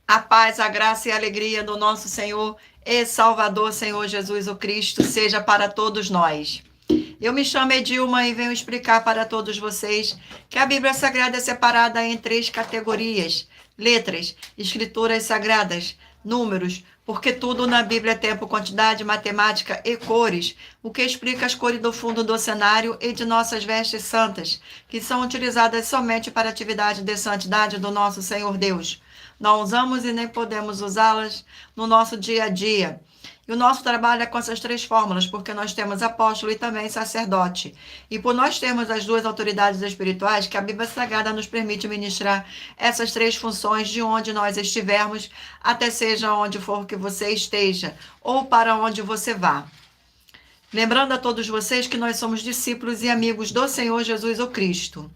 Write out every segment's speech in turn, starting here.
A paz, a graça e a alegria do nosso Senhor e Salvador, Senhor Jesus o Cristo, seja para todos nós. Eu me chamo Edilma e venho explicar para todos vocês que a Bíblia Sagrada é separada em 3 categorias: letras, escrituras sagradas, números, porque tudo na Bíblia é tempo, quantidade, matemática e cores, o que explica as cores do fundo do cenário e de nossas vestes santas, que são utilizadas somente para a atividade de santidade do nosso Senhor Deus. Não usamos e nem podemos usá-las no nosso dia a dia. E o nosso trabalho é com essas 3 fórmulas, porque nós temos apóstolo e também sacerdote. E por nós termos as 2 autoridades espirituais, que a Bíblia Sagrada nos permite ministrar essas 3 funções de onde nós estivermos, até seja onde for que você esteja, ou para onde você vá. Lembrando a todos vocês que nós somos discípulos e amigos do Senhor Jesus o Cristo.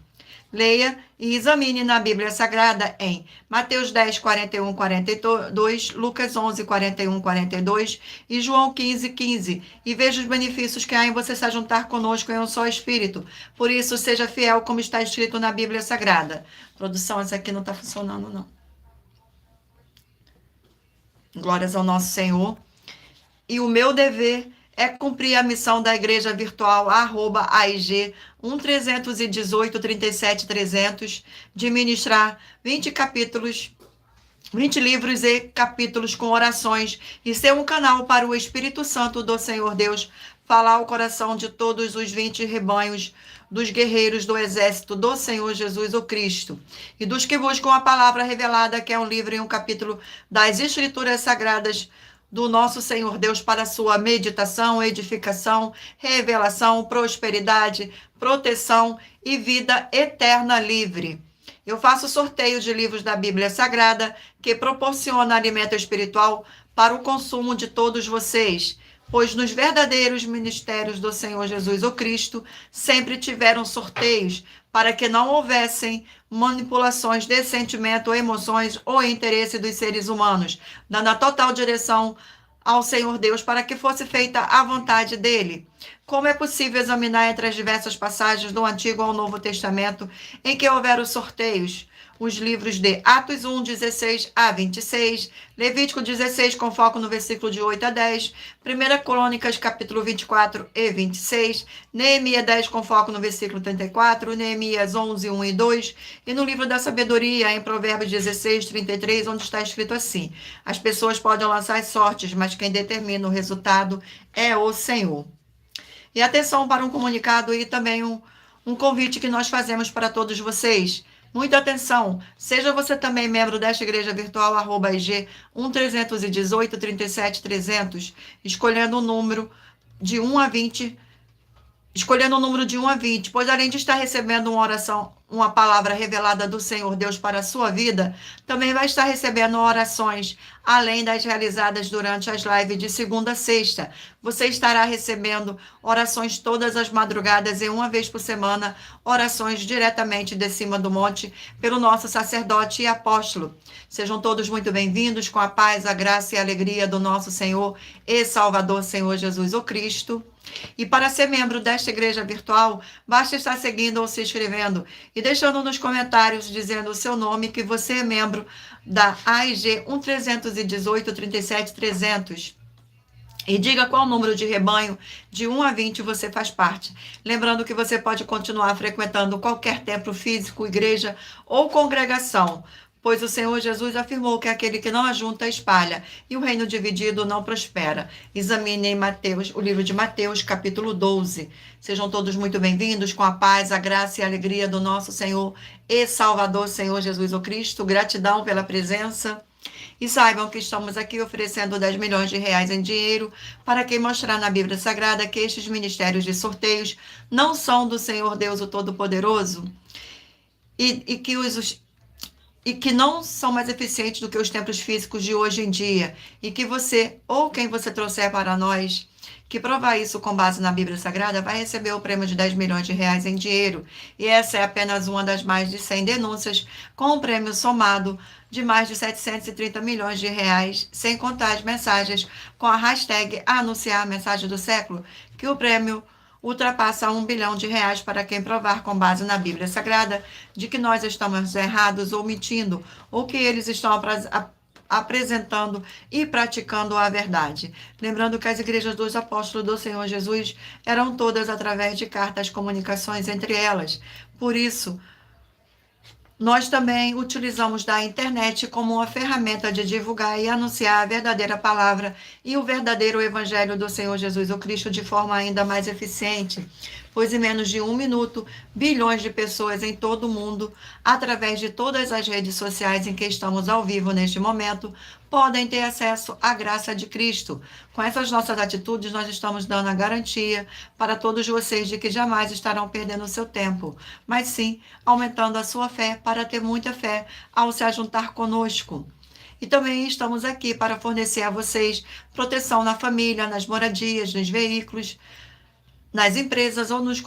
Leia e examine na Bíblia Sagrada em Mateus 10, 41, 42, Lucas 11, 41, 42 e João 15, 15. E veja os benefícios que há em você se juntar conosco em um só Espírito. Por isso, seja fiel como está escrito na Bíblia Sagrada. Produção, essa aqui não está funcionando, não. Glórias ao nosso Senhor. E o meu dever é cumprir a missão da igreja virtual @AIG 1318 37 300 de ministrar 20 capítulos, 20 livros e capítulos com orações e ser um canal para o Espírito Santo do Senhor Deus falar ao coração de todos os 20 rebanhos dos guerreiros do exército do Senhor Jesus o Cristo e dos que buscam a palavra revelada, que é um livro e um capítulo das Escrituras Sagradas do nosso Senhor Deus para sua meditação, edificação, revelação, prosperidade, proteção e vida eterna livre. Eu faço sorteio de livros da Bíblia Sagrada que proporciona alimento espiritual para o consumo de todos vocês, pois nos verdadeiros ministérios do Senhor Jesus o Cristo sempre tiveram sorteios para que não houvessem manipulações de sentimento, emoções ou interesse dos seres humanos, dando a total direção ao Senhor Deus para que fosse feita a vontade dele. Como é possível examinar entre as diversas passagens do Antigo ao Novo Testamento em que houveram sorteios? Os livros de Atos 1, 16 a 26, Levítico 16, com foco no versículo de 8 a 10, 1 Crônicas, capítulo 24 e 26, Neemias 10, com foco no versículo 34, Neemias 11, 1 e 2, e no livro da sabedoria, em Provérbios 16, 33, onde está escrito assim: as pessoas podem lançar as sortes, mas quem determina o resultado é o Senhor. E atenção para um comunicado e também um convite que nós fazemos para todos vocês. Muita atenção, seja você também membro desta igreja virtual @IG 1318 37 300, escolhendo o número de 1 a 20, pois além de estar recebendo uma oração, uma palavra revelada do Senhor Deus para a sua vida, também vai estar recebendo orações, além das realizadas durante as lives de segunda a sexta. Você estará recebendo orações todas as madrugadas e uma vez por semana, orações diretamente de cima do monte pelo nosso sacerdote e apóstolo. Sejam todos muito bem-vindos com a paz, a graça e a alegria do nosso Senhor e Salvador, Senhor Jesus o Cristo. E para ser membro desta igreja virtual, basta estar seguindo ou se inscrevendo e deixando nos comentários dizendo o seu nome, que você é membro da AIG 1318 37 300. E diga qual número de rebanho de 1 a 20 você faz parte. Lembrando que você pode continuar frequentando qualquer templo físico, igreja ou congregação, pois o Senhor Jesus afirmou que aquele que não ajunta, espalha, e o reino dividido não prospera. Examine em Mateus, o livro de Mateus, capítulo 12. Sejam todos muito bem-vindos com a paz, a graça e a alegria do nosso Senhor e Salvador, Senhor Jesus o Cristo. Gratidão pela presença. E saibam que estamos aqui oferecendo 10 milhões de reais em dinheiro para quem mostrar na Bíblia Sagrada que estes ministérios de sorteios não são do Senhor Deus o Todo-Poderoso e que não são mais eficientes do que os templos físicos de hoje em dia, e que você, ou quem você trouxer para nós, que provar isso com base na Bíblia Sagrada, vai receber o prêmio de 10 milhões de reais em dinheiro. E essa é apenas uma das mais de 100 denúncias, com um prêmio somado de mais de 730 milhões de reais, sem contar as mensagens com a hashtag anunciar a mensagem do século, que o prêmio ultrapassa 1 bilhão de reais para quem provar com base na Bíblia Sagrada de que nós estamos errados ou mentindo, ou que eles estão apresentando e praticando a verdade. Lembrando que as igrejas dos apóstolos do Senhor Jesus eram todas através de cartas, comunicações entre elas. Por isso, nós também utilizamos da internet como uma ferramenta de divulgar e anunciar a verdadeira palavra e o verdadeiro evangelho do Senhor Jesus o Cristo de forma ainda mais eficiente, pois em menos de 1 minuto, bilhões de pessoas em todo o mundo, através de todas as redes sociais em que estamos ao vivo neste momento, podem ter acesso à graça de Cristo. Com essas nossas atitudes, nós estamos dando a garantia para todos vocês de que jamais estarão perdendo o seu tempo, mas sim aumentando a sua fé para ter muita fé ao se ajuntar conosco. E também estamos aqui para fornecer a vocês proteção na família, nas moradias, nos veículos, nas empresas ou nos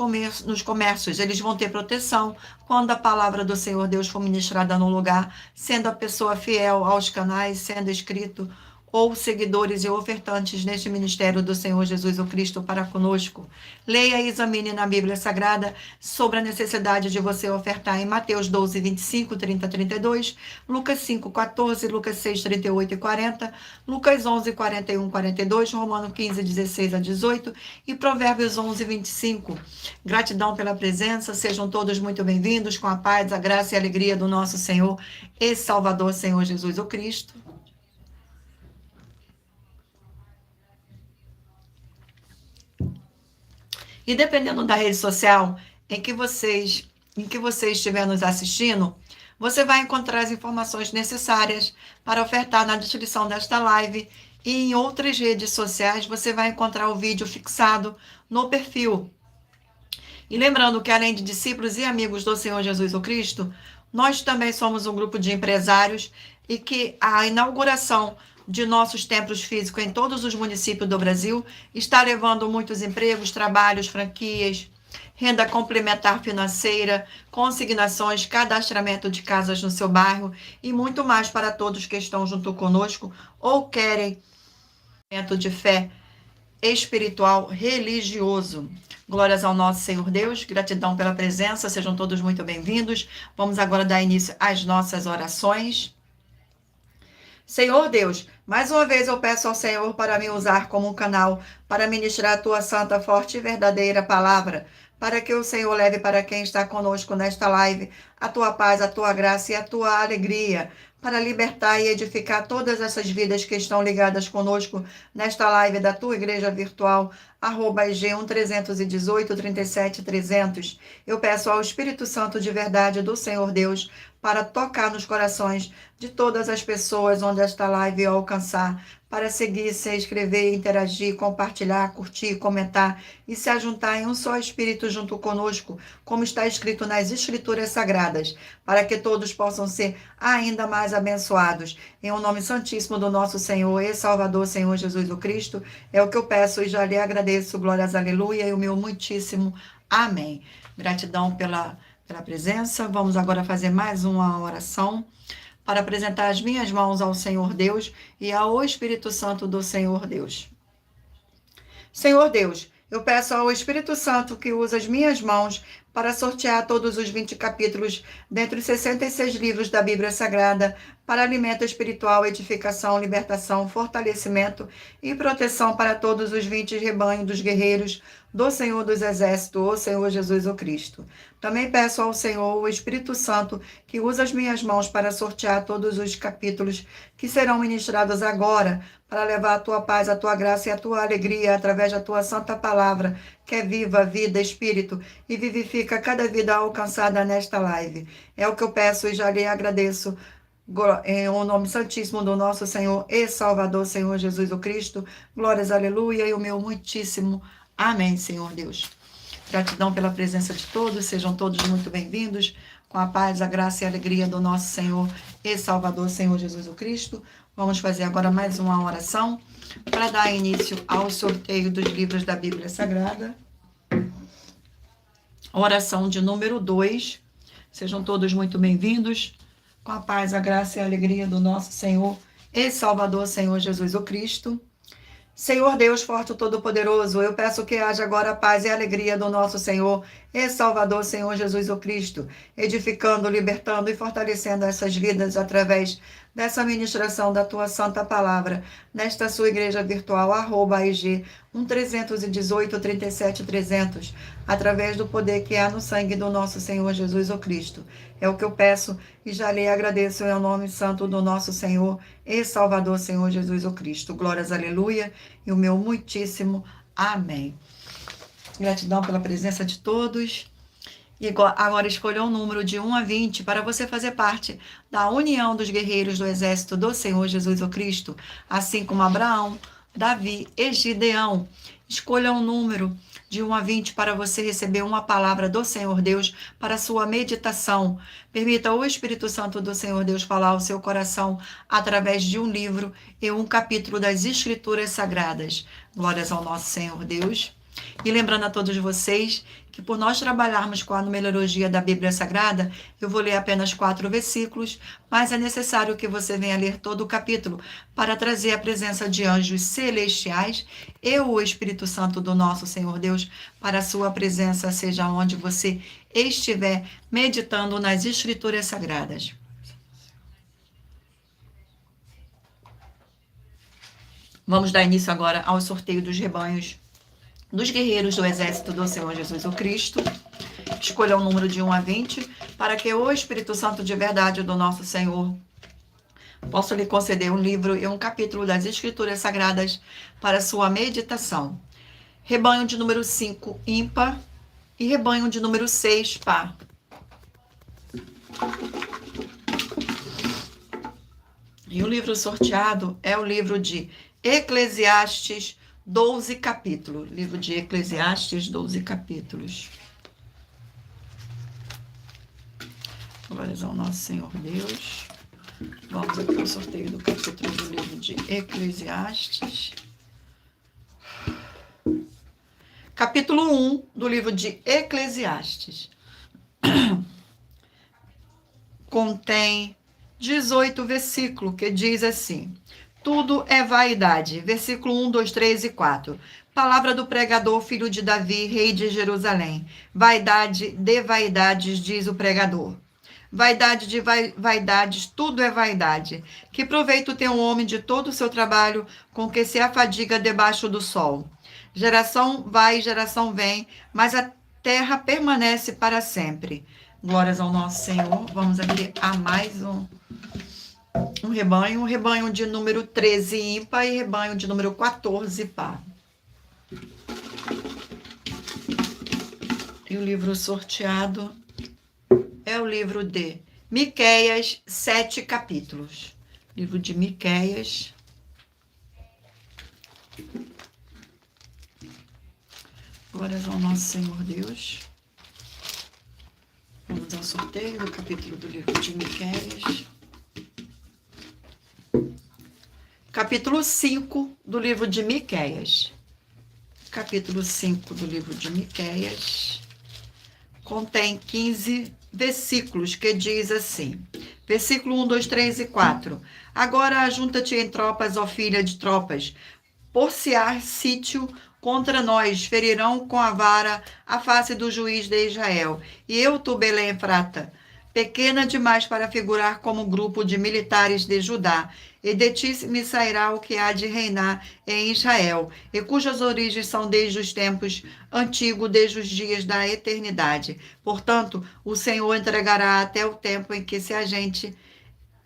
comércios. Eles vão ter proteção quando a palavra do Senhor Deus for ministrada no lugar, sendo a pessoa fiel aos canais, sendo inscrito ou seguidores e ofertantes neste ministério do Senhor Jesus o Cristo para conosco. Leia e examine na Bíblia Sagrada sobre a necessidade de você ofertar em Mateus 12, 25, 30, 32, Lucas 5, 14, Lucas 6, 38 e 40, Lucas 11, 41, 42, Romanos 15, 16 a 18 e Provérbios 11, 25. Gratidão pela presença, sejam todos muito bem-vindos com a paz, a graça e a alegria do nosso Senhor e Salvador, Senhor Jesus o Cristo. E dependendo da rede social em que você estiver nos assistindo, você vai encontrar as informações necessárias para ofertar na descrição desta live. E em outras redes sociais você vai encontrar o vídeo fixado no perfil. E lembrando que além de discípulos e amigos do Senhor Jesus o Cristo, nós também somos um grupo de empresários e que a inauguração de nossos templos físicos em todos os municípios do Brasil está levando muitos empregos, trabalhos, franquias, renda complementar financeira, consignações, cadastramento de casas no seu bairro e muito mais para todos que estão junto conosco ou querem de fé espiritual, religioso. Glórias ao nosso Senhor Deus, gratidão pela presença, sejam todos muito bem-vindos. Vamos agora dar início às nossas orações. Senhor Deus, mais uma vez eu peço ao Senhor para me usar como um canal para ministrar a tua santa, forte e verdadeira palavra, para que o Senhor leve para quem está conosco nesta live a tua paz, a tua graça e a tua alegria, para libertar e edificar todas essas vidas que estão ligadas conosco nesta live da tua igreja virtual, @ig1-318-37-300. Eu peço ao Espírito Santo de verdade do Senhor Deus para tocar nos corações de todas as pessoas onde esta live alcançar, para seguir, se inscrever, interagir, compartilhar, curtir, comentar e se ajuntar em um só Espírito junto conosco, como está escrito nas Escrituras Sagradas, para que todos possam ser ainda mais abençoados. Em o nome santíssimo do nosso Senhor e Salvador, Senhor Jesus o Cristo, é o que eu peço e já lhe agradeço. Glórias, aleluia, e o meu muitíssimo amém. Gratidão pela presença. Vamos agora fazer mais uma oração para apresentar as minhas mãos ao Senhor Deus e ao Espírito Santo do Senhor Deus. Senhor Deus, eu peço ao Espírito Santo que use as minhas mãos para sortear todos os 20 capítulos dentre os 66 livros da Bíblia Sagrada para alimento espiritual, edificação, libertação, fortalecimento e proteção para todos os 20 rebanhos dos guerreiros do Senhor dos Exércitos, o Senhor Jesus o Cristo. Também peço ao Senhor, o Espírito Santo, que use as minhas mãos para sortear todos os capítulos que serão ministrados agora, para levar a tua paz, a tua graça e a tua alegria através da tua santa palavra, que é viva, vida, espírito, e vivifica cada vida alcançada nesta live. É o que eu peço e já lhe agradeço, em o nome santíssimo do nosso Senhor e Salvador, Senhor Jesus o Cristo. Glórias, aleluia, e o meu muitíssimo amém, Senhor Deus. Gratidão pela presença de todos, sejam todos muito bem-vindos, com a paz, a graça e a alegria do nosso Senhor e Salvador, Senhor Jesus o Cristo. Vamos fazer agora mais uma oração para dar início ao sorteio dos livros da Bíblia Sagrada. Oração de número 2. Sejam todos muito bem-vindos, com a paz, a graça e a alegria do nosso Senhor e Salvador, Senhor Jesus o Cristo. Senhor Deus forte e todo-poderoso, eu peço que haja agora a paz e a alegria do nosso Senhor e Salvador, Senhor Jesus o Cristo, edificando, libertando e fortalecendo essas vidas através dessa ministração da tua santa palavra, nesta sua igreja virtual, @IG 1318 37 300, através do poder que há no sangue do nosso Senhor Jesus o Cristo. É o que eu peço e já lhe agradeço em nome santo do nosso Senhor e Salvador, Senhor Jesus o Cristo. Glórias, aleluia, e o meu muitíssimo amém. Gratidão pela presença de todos. E agora escolha um número de 1 a 20 para você fazer parte da união dos guerreiros do exército do Senhor Jesus o Cristo, assim como Abraão, Davi e Gideão. Escolha um número de 1 a 20 para você receber uma palavra do Senhor Deus para a sua meditação. Permita o Espírito Santo do Senhor Deus falar ao seu coração através de um livro e um capítulo das Escrituras Sagradas. Glórias ao nosso Senhor Deus. E lembrando a todos vocês que por nós trabalharmos com a numerologia da Bíblia Sagrada, eu vou ler apenas 4 versículos, mas é necessário que você venha ler todo o capítulo para trazer a presença de anjos celestiais e o Espírito Santo do nosso Senhor Deus para a sua presença, seja onde você estiver meditando nas Escrituras Sagradas. Vamos dar início agora ao sorteio dos rebanhos dos guerreiros do exército do Senhor Jesus o Cristo. Escolha um número de 1 a 20, para que o Espírito Santo de verdade do nosso Senhor possa lhe conceder um livro e um capítulo das Escrituras Sagradas para sua meditação. Rebanho de número 5, ímpar, e rebanho de número 6, par. E o livro sorteado é o livro de Eclesiastes, 12 capítulos. Livro de Eclesiastes, 12 capítulos. Glórias ao nosso Senhor Deus. Vamos aqui ao sorteio do capítulo do livro de Eclesiastes. Capítulo 1 do livro de Eclesiastes. Contém 18 versículos que diz assim: tudo é vaidade. Versículo 1, 2, 3 e 4. Palavra do pregador, filho de Davi, rei de Jerusalém. Vaidade de vaidades, diz o pregador. Vaidade de vaidades, tudo é vaidade. Que proveito tem um homem de todo o seu trabalho, com que se afadiga debaixo do sol? Geração vai, geração vem, mas a terra permanece para sempre. Glórias ao nosso Senhor. Vamos aqui a mais um rebanho de número 13 ímpar e rebanho de número 14 par. E o livro sorteado é o livro de Miqueias, 7 capítulos. Livro de Miqueias. Glórias ao nosso Senhor Deus. Vamos ao sorteio do capítulo do livro de Miqueias. Capítulo 5 do livro de Miqueias. Capítulo 5 do livro de Miqueias contém 15 versículos que diz assim. Versículo 1, 2, 3 e 4. Agora ajunta-te em tropas, ó filha de tropas, por-se-á sítio contra nós, ferirão com a vara a face do juiz de Israel. E eu, tu, Belém Efrata, pequena demais para figurar como grupo de militares de Judá, e de ti me sairá o que há de reinar em Israel, e cujas origens são desde os tempos antigos, desde os dias da eternidade. Portanto, o Senhor entregará até o tempo em que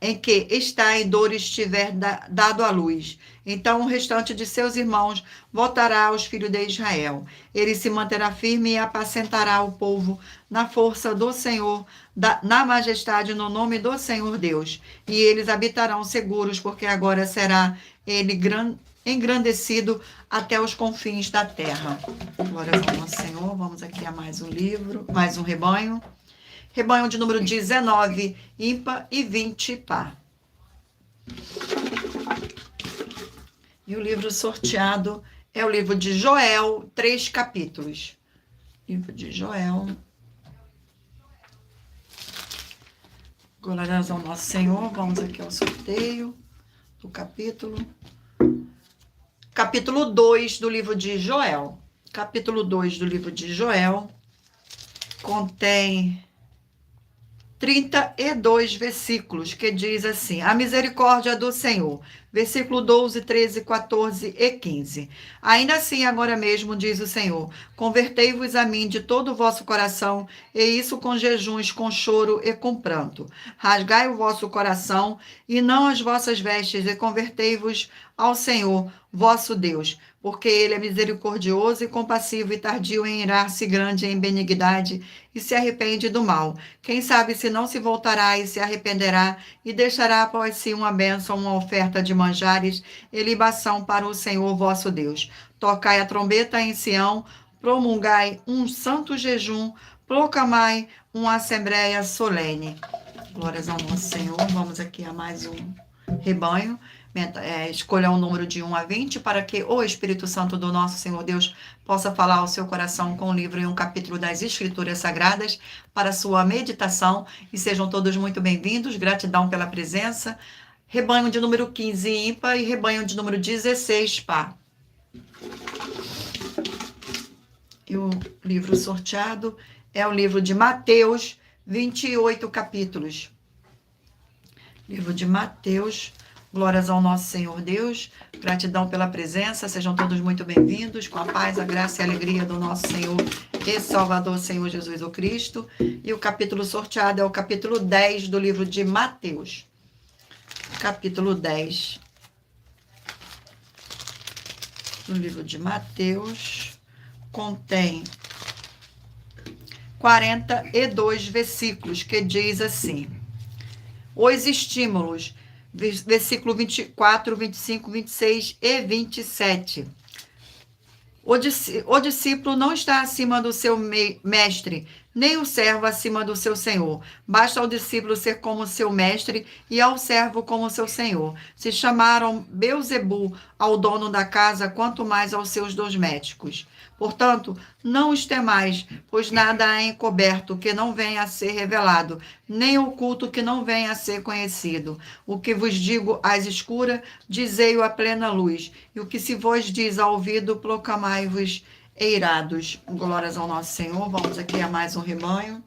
em que está em dor estiver dado à luz. Então o restante de seus irmãos voltará aos filhos de Israel. Ele se manterá firme e apacentará o povo na força do Senhor, na majestade, no nome do Senhor Deus. E eles habitarão seguros, porque agora será ele engrandecido até os confins da terra. Glórias ao nosso Senhor. Vamos aqui a mais um livro, mais um rebanho. Rebanho de número 19, ímpar, e 20, par. E o livro sorteado é o livro de Joel, 3 capítulos. Livro de Joel. Glórias ao nosso Senhor. Vamos aqui ao sorteio do capítulo. Capítulo 2 do livro de Joel. Capítulo 2 do livro de Joel. contém 32 versículos, que diz assim: a misericórdia do Senhor. Versículo 12, 13, 14 e 15. Ainda assim, agora mesmo, diz o Senhor, convertei-vos a mim de todo o vosso coração, e isso com jejuns, com choro e com pranto. Rasgai o vosso coração, e não as vossas vestes, e convertei-vos ao Senhor, vosso Deus, porque ele é misericordioso e compassivo e tardio em irar-se, grande em benignidade, e se arrepende do mal. Quem sabe se não se voltará e se arrependerá e deixará após si uma bênção, uma oferta de manjares e libação para o Senhor vosso Deus. Tocai a trombeta em Sião, promulgai um santo jejum, proclamai uma assembleia solene. Glórias ao nosso Senhor. Vamos aqui a mais um rebanho. Escolha um número de 1 a 20 para que o Espírito Santo do nosso Senhor Deus possa falar ao seu coração com um livro e um capítulo das Escrituras Sagradas para sua meditação. E sejam todos muito bem-vindos. Gratidão pela presença. Rebanho de número 15 ímpar e rebanho de número 16 par. E o livro sorteado é o livro de Mateus, 28 capítulos. Livro de Mateus. Glórias ao nosso Senhor Deus, gratidão pela presença, sejam todos muito bem-vindos, com a paz, a graça e a alegria do nosso Senhor e Salvador, Senhor Jesus o Cristo. E o capítulo sorteado é o capítulo 10 do livro de Mateus. Capítulo 10 do livro de Mateus contém 42 versículos, que diz assim: os estímulos, versículo 24, 25, 26 e 27. O discípulo não está acima do seu mestre, nem o servo acima do seu senhor. Basta ao discípulo ser como seu mestre e ao servo como seu senhor. Se chamaram Beelzebu ao dono da casa, quanto mais aos seus domésticos. Portanto, não os temais, pois nada há encoberto que não venha a ser revelado, nem oculto que não venha a ser conhecido. O que vos digo às escuras, dizei-o à plena luz, e o que se vos diz ao ouvido, proclamai-vos eirados. Glórias ao nosso Senhor. Vamos aqui a mais um rebanho.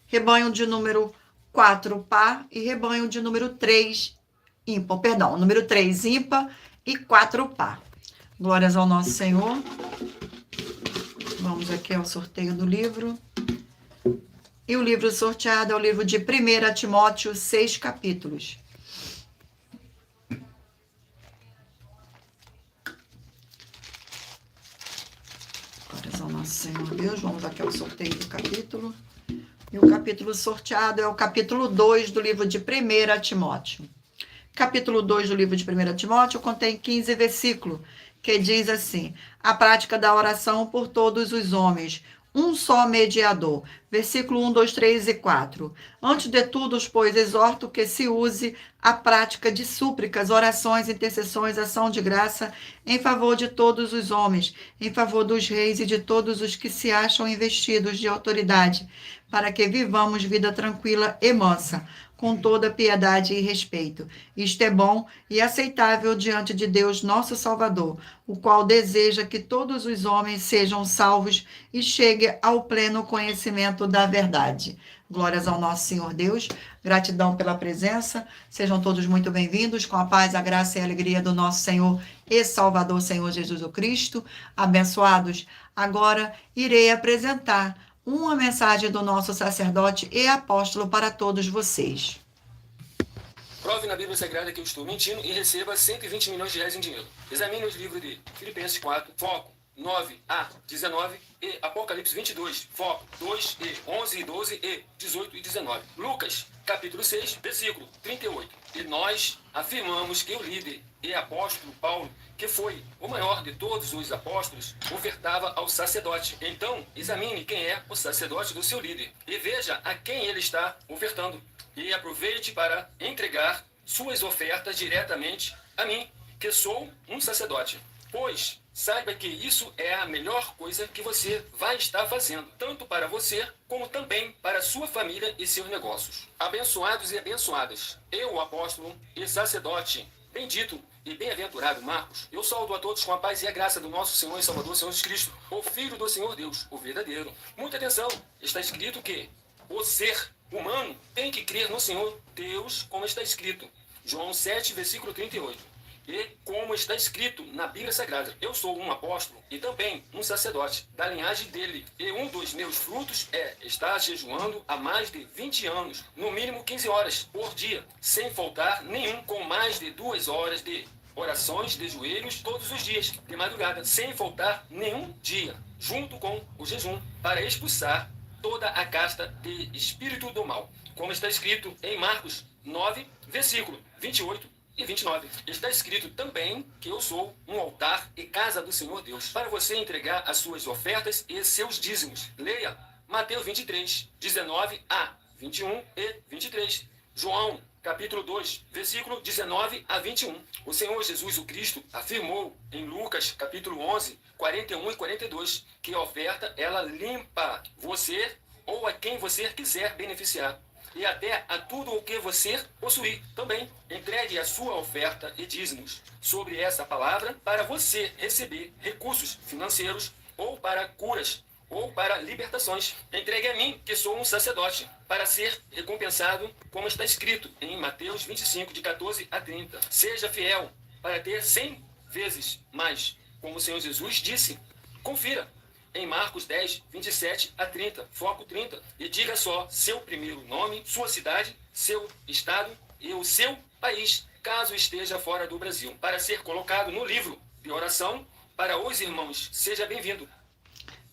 Rebanho de número 4 par e rebanho de número 3 ímpar. Perdão, número 3 ímpar e 4 par. Glórias ao nosso Senhor. Vamos aqui ao sorteio do livro. E o livro sorteado é o livro de 1 Timóteo, 6 capítulos. Glórias ao nosso Senhor Deus. Vamos aqui ao sorteio do capítulo. E o capítulo sorteado é o capítulo 2 do livro de 1 Timóteo. Capítulo 2 do livro de 1 Timóteo contém 15 versículos, que diz assim: a prática da oração por todos os homens, um só mediador. Versículo 1, 2, 3 e 4. Antes de tudo, pois, exorto que se use a prática de súplicas, orações, intercessões, ação de graça em favor de todos os homens, em favor dos reis e de todos os que se acham investidos de autoridade, para que vivamos vida tranquila e mansa, com toda piedade e respeito. Isto é bom e aceitável diante de Deus, nosso Salvador, o qual deseja que todos os homens sejam salvos e cheguem ao pleno conhecimento da verdade. Glórias ao nosso Senhor Deus, gratidão pela presença, sejam todos muito bem-vindos, com a paz, a graça e a alegria do nosso Senhor e Salvador, Senhor Jesus o Cristo, abençoados. Agora irei apresentar uma mensagem do nosso sacerdote e apóstolo para todos vocês. Prove na Bíblia Sagrada que eu estou mentindo e receba 120 milhões de reais em dinheiro. Examine os livros de Filipenses 4, foco 9 a 19 e Apocalipse 22, foco 2 e 11 e 12 e 18 e 19. Lucas, capítulo 6, versículo 38. E nós afirmamos que o líder e apóstolo Paulo, que foi o maior de todos os apóstolos, ofertava ao sacerdote. Então, examine quem é o sacerdote do seu líder e veja a quem ele está ofertando. E aproveite para entregar suas ofertas diretamente a mim, que sou um sacerdote. Pois saiba que isso é a melhor coisa que você vai estar fazendo, tanto para você, como também para sua família e seus negócios. Abençoados e abençoadas, eu, apóstolo e sacerdote Bendito e bem-aventurado Marcos, eu saúdo a todos com a paz e a graça do nosso Senhor e Salvador, Senhor Jesus Cristo, o Filho do Senhor Deus, o verdadeiro. Muita atenção, está escrito que o ser humano tem que crer no Senhor Deus, como está escrito. João 7, versículo 38. E como está escrito na Bíblia Sagrada, eu sou um apóstolo e também um sacerdote da linhagem dele. E um dos meus frutos é estar jejuando há mais de 20 anos, no mínimo 15 horas por dia, sem faltar nenhum, com mais de 2 horas de orações de joelhos todos os dias, de madrugada, sem faltar nenhum dia, junto com o jejum, para expulsar toda a casta de espírito do mal. Como está escrito em Marcos 9, versículo 28 e 29. Está escrito também que eu sou um altar e casa do Senhor Deus, para você entregar as suas ofertas e seus dízimos. Leia Mateus 23, 19 a 21 e 23. João, capítulo 2, versículo 19 a 21. O Senhor Jesus, o Cristo, afirmou em Lucas, capítulo 11, 41 e 42, que a oferta, ela limpa você ou a quem você quiser beneficiar, e até a tudo o que você possuir. Também entregue a sua oferta e dízimos sobre essa palavra para você receber recursos financeiros ou para curas ou para libertações. Entregue a mim, que sou um sacerdote, para ser recompensado, como está escrito em Mateus 25, de 14 a 30. Seja fiel para ter 100 vezes mais, como o Senhor Jesus disse. Confira em Marcos 10, 27 a 30, foco 30, e diga só seu primeiro nome, sua cidade, seu estado e o seu país, caso esteja fora do Brasil, para ser colocado no livro de oração para os irmãos. Seja bem-vindo.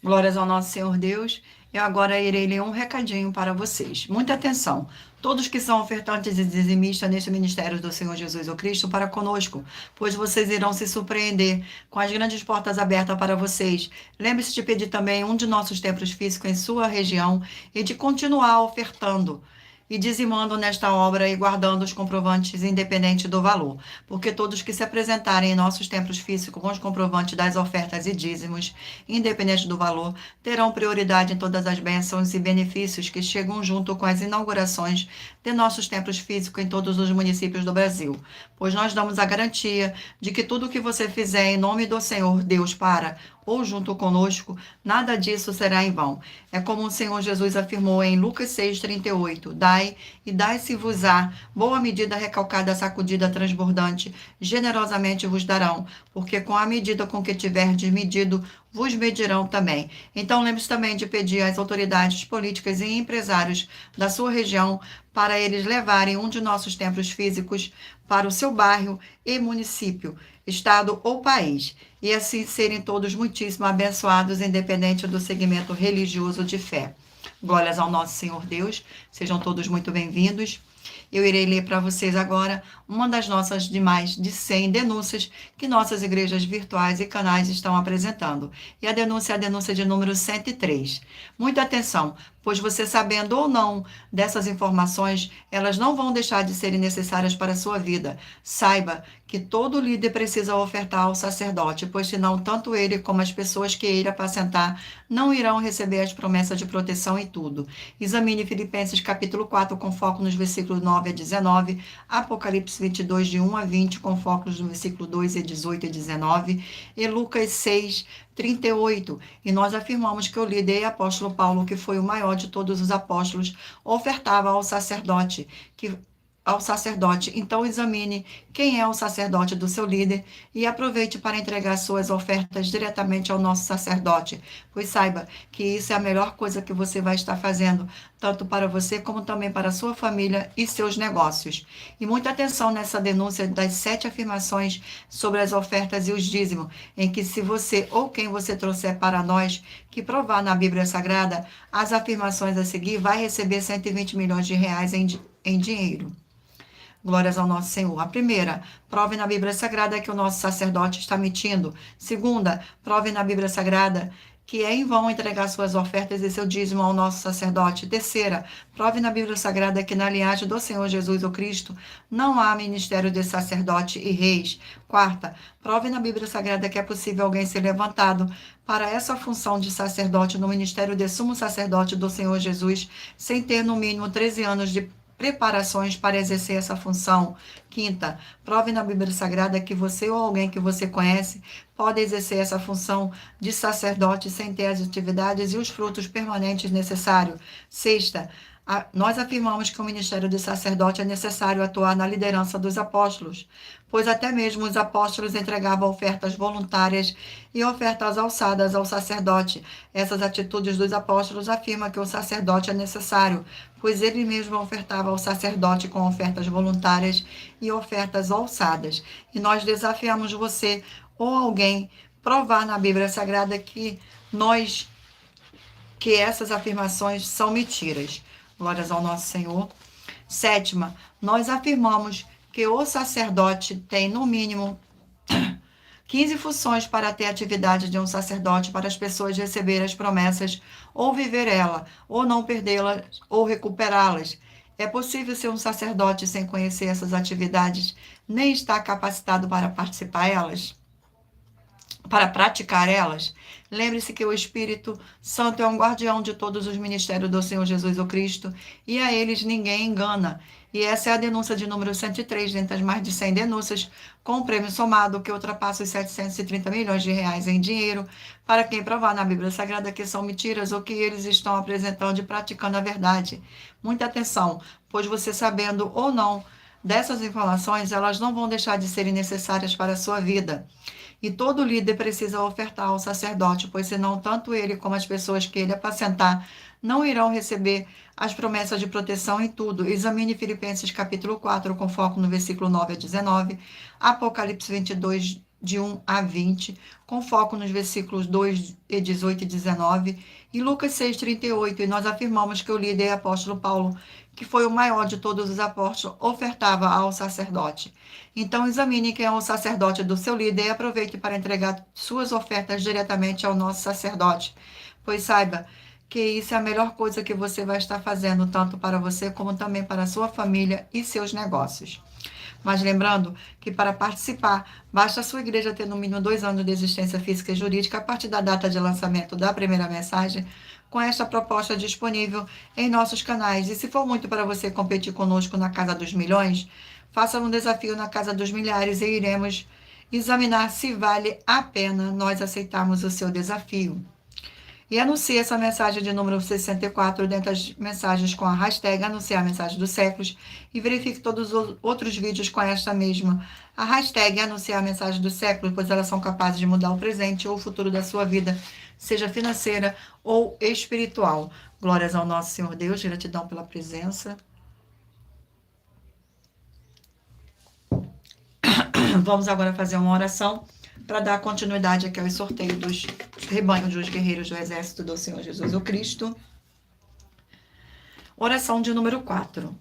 Glórias ao nosso Senhor Deus. Eu agora irei ler um recadinho para vocês. Muita atenção. Todos que são ofertantes e dizimistas neste ministério do Senhor Jesus o Cristo para conosco, pois vocês irão se surpreender com as grandes portas abertas para vocês. Lembre-se de pedir também um de nossos templos físicos em sua região e de continuar ofertando e dizimando nesta obra e guardando os comprovantes independente do valor, porque todos que se apresentarem em nossos templos físicos com os comprovantes das ofertas e dízimos, independente do valor, terão prioridade em todas as bênçãos e benefícios que chegam junto com as inaugurações de nossos templos físicos em todos os municípios do Brasil, pois nós damos a garantia de que tudo o que você fizer em nome do Senhor Deus para ou junto conosco, nada disso será em vão. É como o Senhor Jesus afirmou em Lucas 6,38, dai e dai-se-vos-á, boa medida recalcada, sacudida, transbordante, generosamente vos darão, porque com a medida com que tiverdes medido, vos medirão também. Então lembre-se também de pedir às autoridades políticas e empresários da sua região para eles levarem um de nossos templos físicos para o seu bairro e município, estado ou país, e assim serem todos muitíssimo abençoados, independente do segmento religioso de fé. Glórias ao nosso Senhor Deus, sejam todos muito bem-vindos. Eu irei ler para vocês agora uma das nossas de mais de 100 denúncias que nossas igrejas virtuais e canais estão apresentando. E a denúncia é a denúncia de número 103. Muita atenção, pois você sabendo ou não dessas informações, elas não vão deixar de serem necessárias para a sua vida. Saiba que todo líder precisa ofertar ao sacerdote, pois senão tanto ele como as pessoas que ele apacentar não irão receber as promessas de proteção e tudo. Examine Filipenses capítulo 4 com foco nos versículos 9 a 19, Apocalipse 22 de 1 a 20 com foco no versículo 2 e 18 e 19 e Lucas 6, 38. E nós afirmamos que o líder e apóstolo Paulo, que foi o maior de todos os apóstolos, ofertava ao sacerdote, Então examine quem é o sacerdote do seu líder e aproveite para entregar suas ofertas diretamente ao nosso sacerdote, pois saiba que isso é a melhor coisa que você vai estar fazendo, tanto para você como também para a sua família e seus negócios. E muita atenção nessa denúncia das 7 afirmações sobre as ofertas e os dízimos, em que se você ou quem você trouxer para nós, que provar na Bíblia Sagrada, as afirmações a seguir, vai receber 120 milhões de reais em dinheiro. Glórias ao nosso Senhor. A primeira, prove na Bíblia Sagrada que o nosso sacerdote está mentindo. Segunda, prove na Bíblia Sagrada que é em vão entregar suas ofertas e seu dízimo ao nosso sacerdote. Terceira, prove na Bíblia Sagrada que na linhagem do Senhor Jesus o Cristo não há ministério de sacerdote e reis. Quarta, prove na Bíblia Sagrada que é possível alguém ser levantado para essa função de sacerdote no ministério de sumo sacerdote do Senhor Jesus, sem ter no mínimo 13 anos de preparações para exercer essa função. Quinta, prove na Bíblia Sagrada que você ou alguém que você conhece pode exercer essa função de sacerdote sem ter as atividades e os frutos permanentes necessários. Sexta, nós afirmamos que o ministério de sacerdote é necessário atuar na liderança dos apóstolos, pois até mesmo os apóstolos entregavam ofertas voluntárias e ofertas alçadas ao sacerdote. Essas atitudes dos apóstolos afirmam que o sacerdote é necessário, pois ele mesmo ofertava ao sacerdote com ofertas voluntárias e ofertas alçadas. E nós desafiamos você ou alguém provar na Bíblia Sagrada que essas afirmações são mentiras. Glórias ao nosso Senhor. Sétima, nós afirmamos que o sacerdote tem, no mínimo, 15 funções para ter a atividade de um sacerdote para as pessoas receberem as promessas, ou viver ela, ou não perdê-las, ou recuperá-las. É possível ser um sacerdote sem conhecer essas atividades, nem estar capacitado para participar elas? Para praticar elas? Lembre-se que o Espírito Santo é um guardião de todos os ministérios do Senhor Jesus o Cristo, e a eles ninguém engana. E essa é a denúncia de número 103, dentre as mais de 100 denúncias, com um prêmio somado que ultrapassa os 730 milhões de reais em dinheiro, para quem provar na Bíblia Sagrada que são mentiras ou que eles estão apresentando e praticando a verdade. Muita atenção, pois você sabendo ou não dessas informações, elas não vão deixar de serem necessárias para a sua vida. E todo líder precisa ofertar ao sacerdote, pois senão tanto ele como as pessoas que ele apacentar não irão receber as promessas de proteção em tudo. Examine Filipenses capítulo 4, com foco no versículo 9 a 19, Apocalipse 22, de 1 a 20, com foco nos versículos 2, 18 e 19, e Lucas 6, 38, e nós afirmamos que o líder apóstolo Paulo, que foi o maior de todos os apóstolos, ofertava ao sacerdote. Então, examine quem é o sacerdote do seu líder e aproveite para entregar suas ofertas diretamente ao nosso sacerdote, pois saiba que isso é a melhor coisa que você vai estar fazendo, tanto para você como também para a sua família e seus negócios. Mas lembrando que para participar, basta a sua igreja ter no mínimo 2 anos de existência física e jurídica a partir da data de lançamento da primeira mensagem, com esta proposta disponível em nossos canais. E se for muito para você competir conosco na Casa dos Milhões, faça um desafio na Casa dos Milhares e iremos examinar se vale a pena nós aceitarmos o seu desafio. E anuncie essa mensagem de número 64 dentro das mensagens com a hashtag anunciar a mensagem dos séculos e verifique todos os outros vídeos com esta mesma. A hashtag anunciar a mensagem dos séculos, pois elas são capazes de mudar o presente ou o futuro da sua vida, seja financeira ou espiritual. Glórias ao nosso Senhor Deus, gratidão pela presença. Vamos agora fazer uma oração para dar continuidade aqui ao sorteio dos rebanhos dos guerreiros do exército do Senhor Jesus o Cristo. Oração de número 4.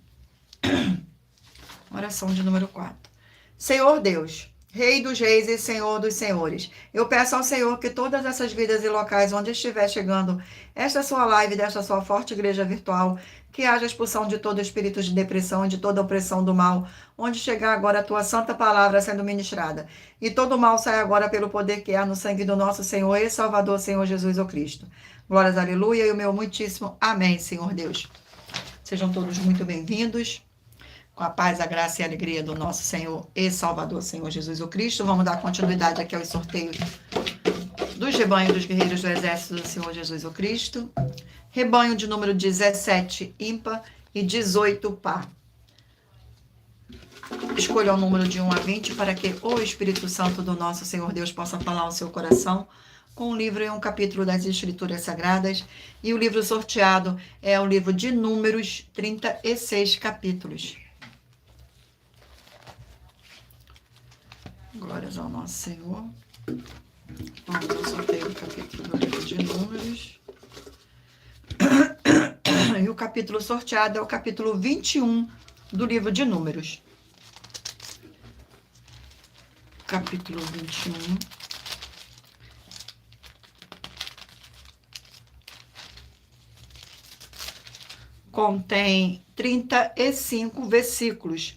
Oração de número 4. Senhor Deus, Rei dos reis e Senhor dos senhores, eu peço ao Senhor que todas essas vidas e locais onde estiver chegando esta sua live, desta sua forte igreja virtual, que haja expulsão de todo espírito de depressão e de toda opressão do mal, onde chegar agora a tua santa palavra sendo ministrada. E todo mal sai agora pelo poder que há no sangue do nosso Senhor e Salvador, Senhor Jesus o Cristo. Glórias, aleluia, e o meu muitíssimo amém, Senhor Deus. Sejam todos muito bem-vindos. Com a paz, a graça e a alegria do nosso Senhor e Salvador, Senhor Jesus o Cristo. Vamos dar continuidade aqui aos sorteios dos rebanhos dos guerreiros do exército do Senhor Jesus o Cristo. Rebanho de número 17, ímpar, e 18, par. Escolha o número de 1 a 20 para que o Espírito Santo do nosso Senhor Deus possa falar ao seu coração com um livro e um capítulo das Escrituras Sagradas. E o livro sorteado é o livro de Números, 36 capítulos. Glórias ao nosso Senhor. Vamos ao sorteio do capítulo do livro de Números. E o capítulo sorteado é o capítulo 21 do livro de Números. Capítulo 21. Contém 35 versículos,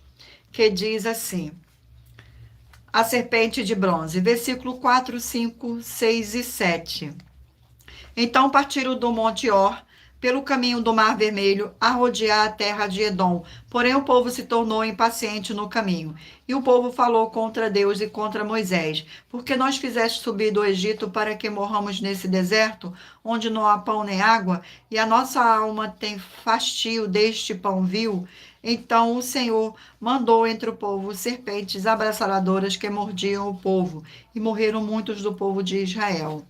que diz assim: a serpente de bronze, versículo 4, 5, 6 e 7. Então partiram do Monte Or pelo caminho do Mar Vermelho, a rodear a terra de Edom. Porém, o povo se tornou impaciente no caminho. E o povo falou contra Deus e contra Moisés: porque nós fizeste subir do Egito para que morramos nesse deserto, onde não há pão nem água, e a nossa alma tem fastio deste pão vil? Então o Senhor mandou entre o povo serpentes abraçadoras que mordiam o povo, e morreram muitos do povo de Israel.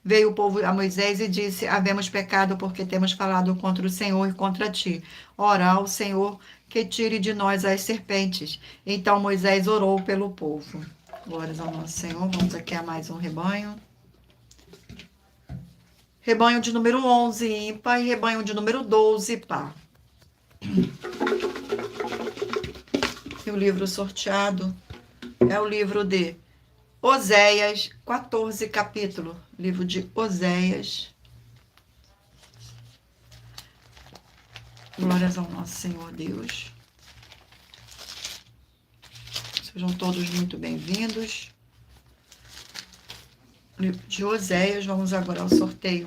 Veio o povo a Moisés e disse: havemos pecado porque temos falado contra o Senhor e contra ti. Ora ao Senhor que tire de nós as serpentes. Então Moisés orou pelo povo. Glórias ao nosso Senhor. Vamos aqui a mais um rebanho. Rebanho de número 11, ímpar, e rebanho de número 12, par. E o livro sorteado é o livro de Oséias, 14 capítulo. Livro de Oséias. Glórias ao nosso Senhor Deus. Sejam todos muito bem-vindos. Livro de Oséias. Vamos agora ao sorteio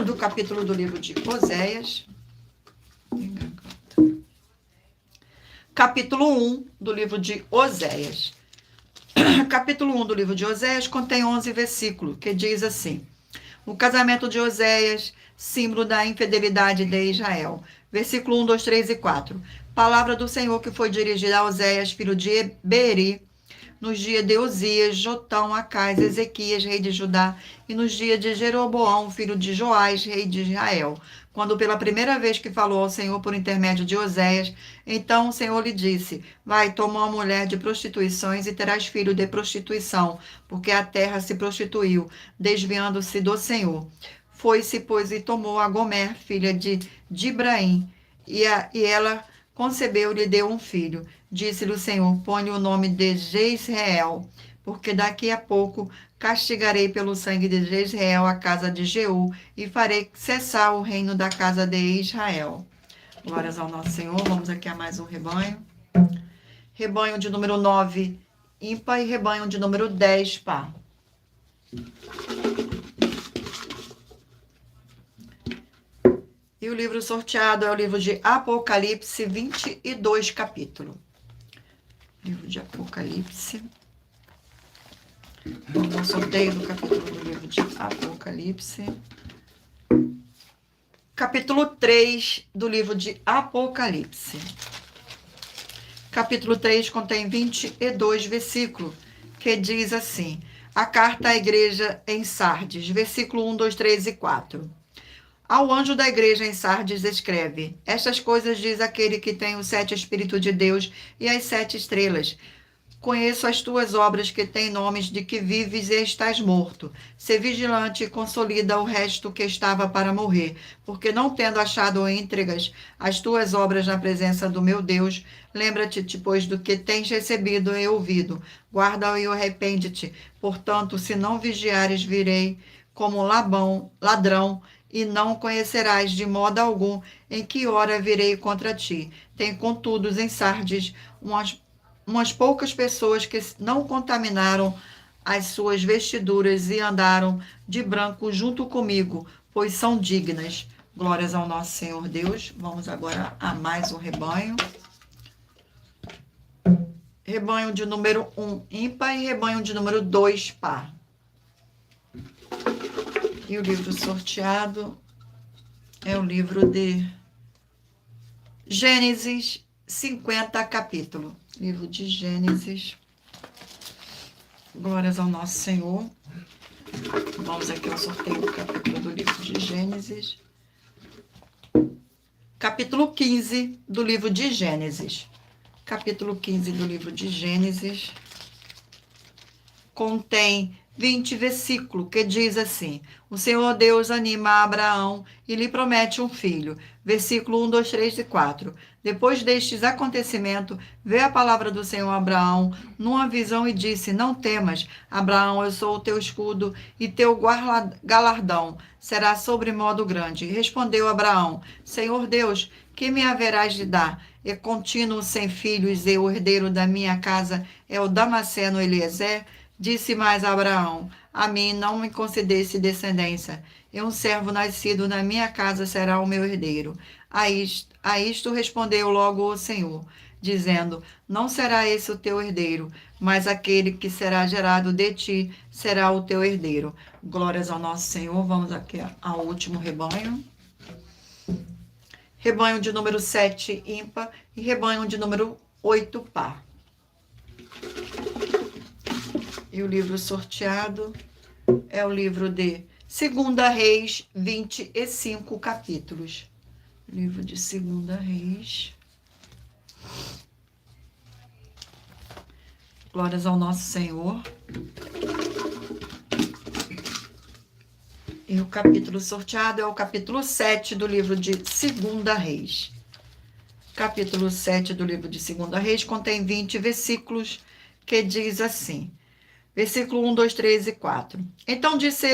do capítulo do livro de Oséias. Capítulo 1 do livro de Oséias. Capítulo 1 do livro de Oséias contém 11 versículos, que diz assim: o casamento de Oséias, símbolo da infidelidade de Israel. Versículo 1, 2, 3 e 4. Palavra do Senhor que foi dirigida a Oséias, filho de Beeri, nos dias de Uzias, Jotão, Acais, Ezequias, rei de Judá, e nos dias de Jeroboão, filho de Joás, rei de Israel. Quando pela primeira vez que falou ao Senhor por intermédio de Oséias, então o Senhor lhe disse: vai, toma uma mulher de prostituições e terás filho de prostituição, porque a terra se prostituiu, desviando-se do Senhor. Foi-se, pois, e tomou a Gomer, filha de Dibraim, e ela concebeu e lhe deu um filho. Disse-lhe o Senhor: põe o nome de Jezreel, porque daqui a pouco castigarei pelo sangue de Jezreel a casa de Jeú, e farei cessar o reino da casa de Israel. Glórias ao nosso Senhor. Vamos aqui a mais um rebanho. Rebanho de número 9, ímpar, e rebanho de número 10, par. E o livro sorteado é o livro de Apocalipse, 22 capítulo. Livro de Apocalipse. Vamos ao sorteio do capítulo do livro de Apocalipse. Capítulo 3 do livro de Apocalipse. Capítulo 3 contém 22 versículos, que diz assim: a carta à igreja em Sardes, versículo 1, 2, 3 e 4. Ao anjo da igreja em Sardes escreve: estas coisas diz aquele que tem os 7 Espíritos de Deus e as 7 estrelas. Conheço as tuas obras, que têm nomes de que vives e estás morto. Sê vigilante e consolida o resto que estava para morrer, porque não tendo achado íntegras as tuas obras na presença do meu Deus, lembra-te, depois do que tens recebido e ouvido. Guarda e arrepende-te. Portanto, se não vigiares, virei como ladrão, e não conhecerás de modo algum em que hora virei contra ti. Tem, contudo, em Sardes umas poucas pessoas que não contaminaram as suas vestiduras e andaram de branco junto comigo, pois são dignas. Glórias ao nosso Senhor Deus. Vamos agora a mais um rebanho. Rebanho de número 1, ímpar, e rebanho de número 2, par. E o livro sorteado é o livro de Gênesis, 50 capítulo. Livro de Gênesis. Glórias ao nosso Senhor. Vamos aqui ao sorteio do capítulo do livro de Gênesis. Capítulo 15 do livro de Gênesis. Capítulo 15 do livro de Gênesis contém 20 versículos, que diz assim: o Senhor Deus anima Abraão e lhe promete um filho. Versículo 1, 2, 3 e 4. Depois destes acontecimentos, veio a palavra do Senhor a Abraão numa visão e disse: não temas, Abraão, eu sou o teu escudo e teu galardão será sobremodo grande. Respondeu Abraão: Senhor Deus, que me haverás de dar? E contínuo sem filhos, e o herdeiro da minha casa é o Damasceno Eliezer. Disse mais a Abraão: a mim não me concedesse descendência, e um servo nascido na minha casa será o meu herdeiro. A isto respondeu logo o Senhor, dizendo: não será esse o teu herdeiro, mas aquele que será gerado de ti será o teu herdeiro. Glórias ao nosso Senhor. Vamos aqui ao último rebanho. Rebanho de número 7, ímpar, e rebanho de número 8, par. E o livro sorteado é o livro de 2 Reis, 25 capítulos. Livro de 2 Reis. Glórias ao nosso Senhor. E o capítulo sorteado é o capítulo 7 do livro de 2 Reis. Capítulo 7 do livro de 2 Reis contém 20 versículos, que diz assim: versículo 1, 2, 3 e 4. Então disse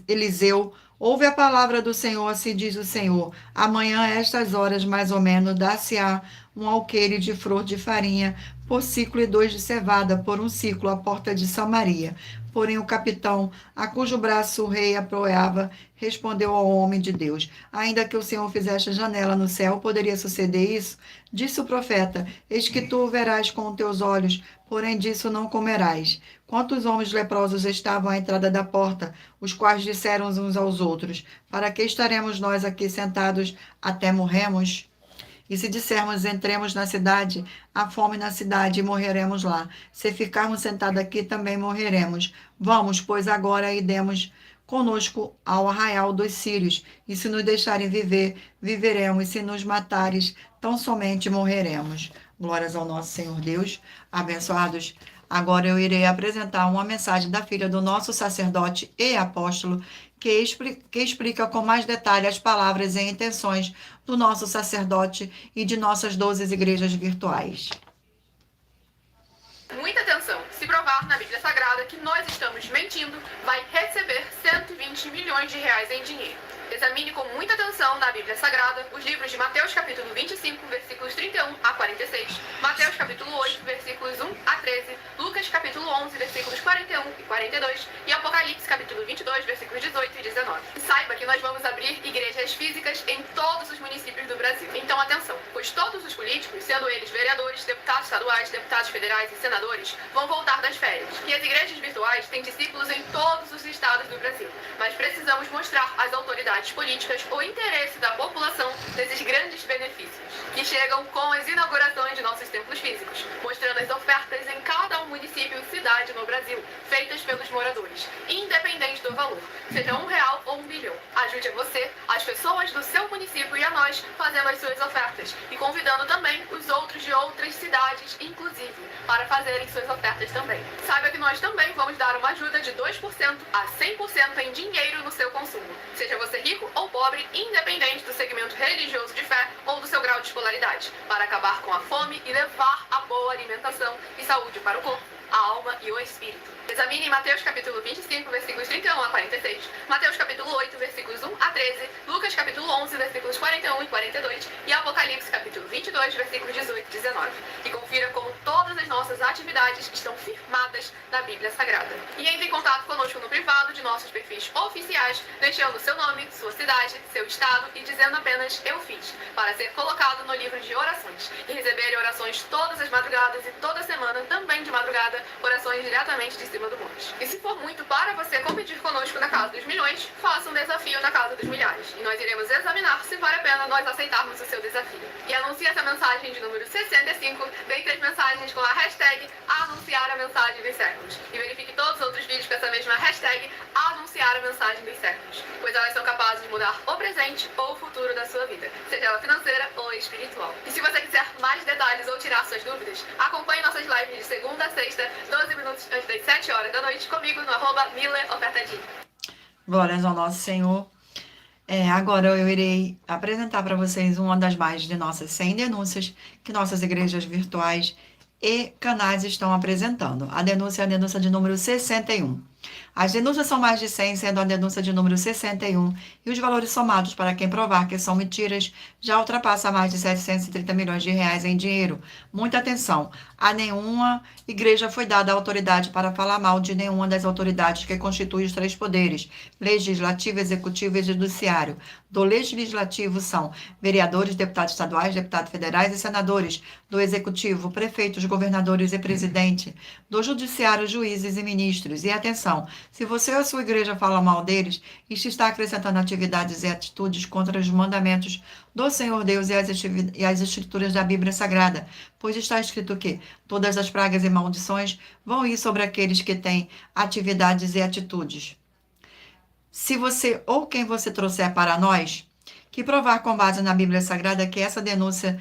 Eliseu: ouve a palavra do Senhor, assim diz o Senhor. Amanhã, a estas horas, mais ou menos, dar-se-á um alqueire de flor de farinha por ciclo e 2 de cevada por um ciclo à porta de Samaria. Porém, o capitão, a cujo braço o rei apoiava, respondeu ao homem de Deus: ainda que o Senhor fizesse janela no céu, poderia suceder isso? Disse o profeta: eis que tu o verás com teus olhos, porém disso não comerás. Quantos homens leprosos estavam à entrada da porta, os quais disseram uns aos outros: para que estaremos nós aqui sentados até morremos? E se dissermos: entremos na cidade, há fome na cidade e morreremos lá. Se ficarmos sentados aqui, também morreremos. Vamos, pois, agora e demos conosco ao arraial dos sírios. E se nos deixarem viver, viveremos. E se nos matares, tão somente morreremos. Glórias ao nosso Senhor Deus. Abençoados. Agora eu irei apresentar uma mensagem da filha do nosso sacerdote e apóstolo, que explica com mais detalhe as palavras e intenções do nosso sacerdote e de nossas 12 igrejas virtuais. Muita atenção! Se provar na Bíblia Sagrada que nós estamos mentindo, vai receber 120 milhões de reais em dinheiro. Examine com muita atenção na Bíblia Sagrada os livros de Mateus capítulo 25, versículos 31 a 46, Mateus capítulo 8, versículos 1 a 13, Lucas capítulo 11, versículos 41 e 42 e Apocalipse capítulo 22, versículos 18 e 19. E saiba que nós vamos abrir igrejas físicas em todos os municípios do Brasil. Então atenção, pois todos os políticos, sendo eles vereadores, deputados estaduais, deputados federais e senadores, vão voltar das férias. E as igrejas virtuais têm discípulos em todos os estados do Brasil. Mas precisamos mostrar às autoridades políticas o interesse da população desses grandes benefícios, que chegam com as inaugurações de nossos templos físicos, mostrando as ofertas em cada município e cidade no Brasil, feitas pelos moradores, independente do valor, seja R$1 ou R$1 bilhão. Ajude a você, as pessoas do seu município e a nós, fazendo as suas ofertas, e convidando também os outros de outras cidades, inclusive, para fazerem suas ofertas também. Saiba que nós também vamos dar uma ajuda de 2% a 100% em dinheiro no seu consumo, seja você rico ou pobre, independente do segmento religioso de fé ou do seu grau de escolaridade, para acabar com a fome e levar a boa alimentação e saúde para o corpo, a alma e o espírito. Examine Mateus capítulo 25, versículos 31 a 46, Mateus capítulo 8, versículos 1 a 13, Lucas capítulo 11, versículos 41 e 42 e Apocalipse capítulo 22, versículos 18 e 19. E confira como todas as nossas atividades estão firmadas na Bíblia Sagrada. E entre em contato conosco no privado de nossos perfis oficiais, deixando seu nome, sua cidade, seu estado e dizendo apenas "eu fiz", para ser colocado no livro de orações e receber orações todas as madrugadas e toda semana, também de madrugada, orações diretamente de cima do monte. E se for muito para você competir conosco na Casa dos Milhões, faça um desafio na Casa dos Milhares. E nós iremos examinar se vale a pena nós aceitarmos o seu desafio. E anuncie essa mensagem de número 65 dentre as mensagens com a hashtag anunciar a mensagem dos séculos. E verifique todos os outros vídeos com essa mesma hashtag anunciar a mensagem dos séculos. Pois elas são capazes de mudar o presente ou o futuro da sua vida, seja ela financeira ou espiritual. E se você quiser mais detalhes ou tirar suas dúvidas, acompanhe nossas lives de segunda a sexta, 12 minutos antes das 7 horas da noite, comigo no @MileOfertadinho. Glórias ao nosso Senhor. Agora eu irei apresentar para vocês uma das mais de nossas 100 denúncias que nossas igrejas virtuais e canais estão apresentando. A denúncia é a denúncia de número 61. As denúncias são mais de 100, sendo a denúncia de número 61, e os valores somados para quem provar que são mentiras já ultrapassa mais de 730 milhões de reais em dinheiro. Muita atenção, a nenhuma igreja foi dada a autoridade para falar mal de nenhuma das autoridades que constituem os três poderes, legislativo, executivo e judiciário. Do legislativo são vereadores, deputados estaduais, deputados federais e senadores. Do executivo, prefeitos, governadores e presidente. Do judiciário, juízes e ministros. E atenção, se você ou a sua igreja fala mal deles, isto está acrescentando atividades e atitudes contra os mandamentos do Senhor Deus e as escrituras da Bíblia Sagrada, pois está escrito que todas as pragas e maldições vão ir sobre aqueles que têm atividades e atitudes. Se você ou quem você trouxer para nós, que provar com base na Bíblia Sagrada que essa denúncia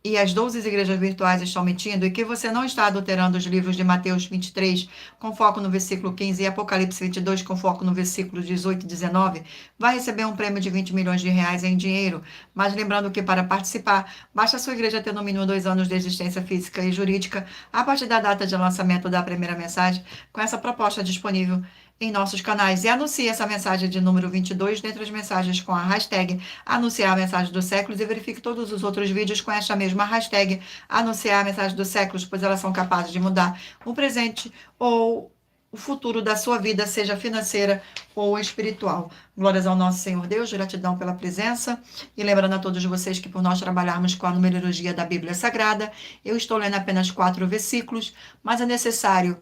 e as 12 igrejas virtuais estão mentindo, e que você não está adulterando os livros de Mateus 23, com foco no versículo 15, e Apocalipse 22, com foco no versículo 18 e 19, vai receber um prêmio de 20 milhões de reais em dinheiro. Mas lembrando que para participar, basta a sua igreja ter no mínimo 2 anos de existência física e jurídica, a partir da data de lançamento da primeira mensagem, com essa proposta disponível em nossos canais, e anuncie essa mensagem de número 22 dentre as mensagens com a hashtag anunciar a mensagem dos séculos, e verifique todos os outros vídeos com esta mesma hashtag anunciar a mensagem dos séculos, pois elas são capazes de mudar o presente ou o futuro da sua vida, seja financeira ou espiritual. Glórias ao nosso Senhor Deus, gratidão pela presença, e lembrando a todos vocês que por nós trabalharmos com a numerologia da Bíblia Sagrada, eu estou lendo apenas 4 versículos, mas é necessário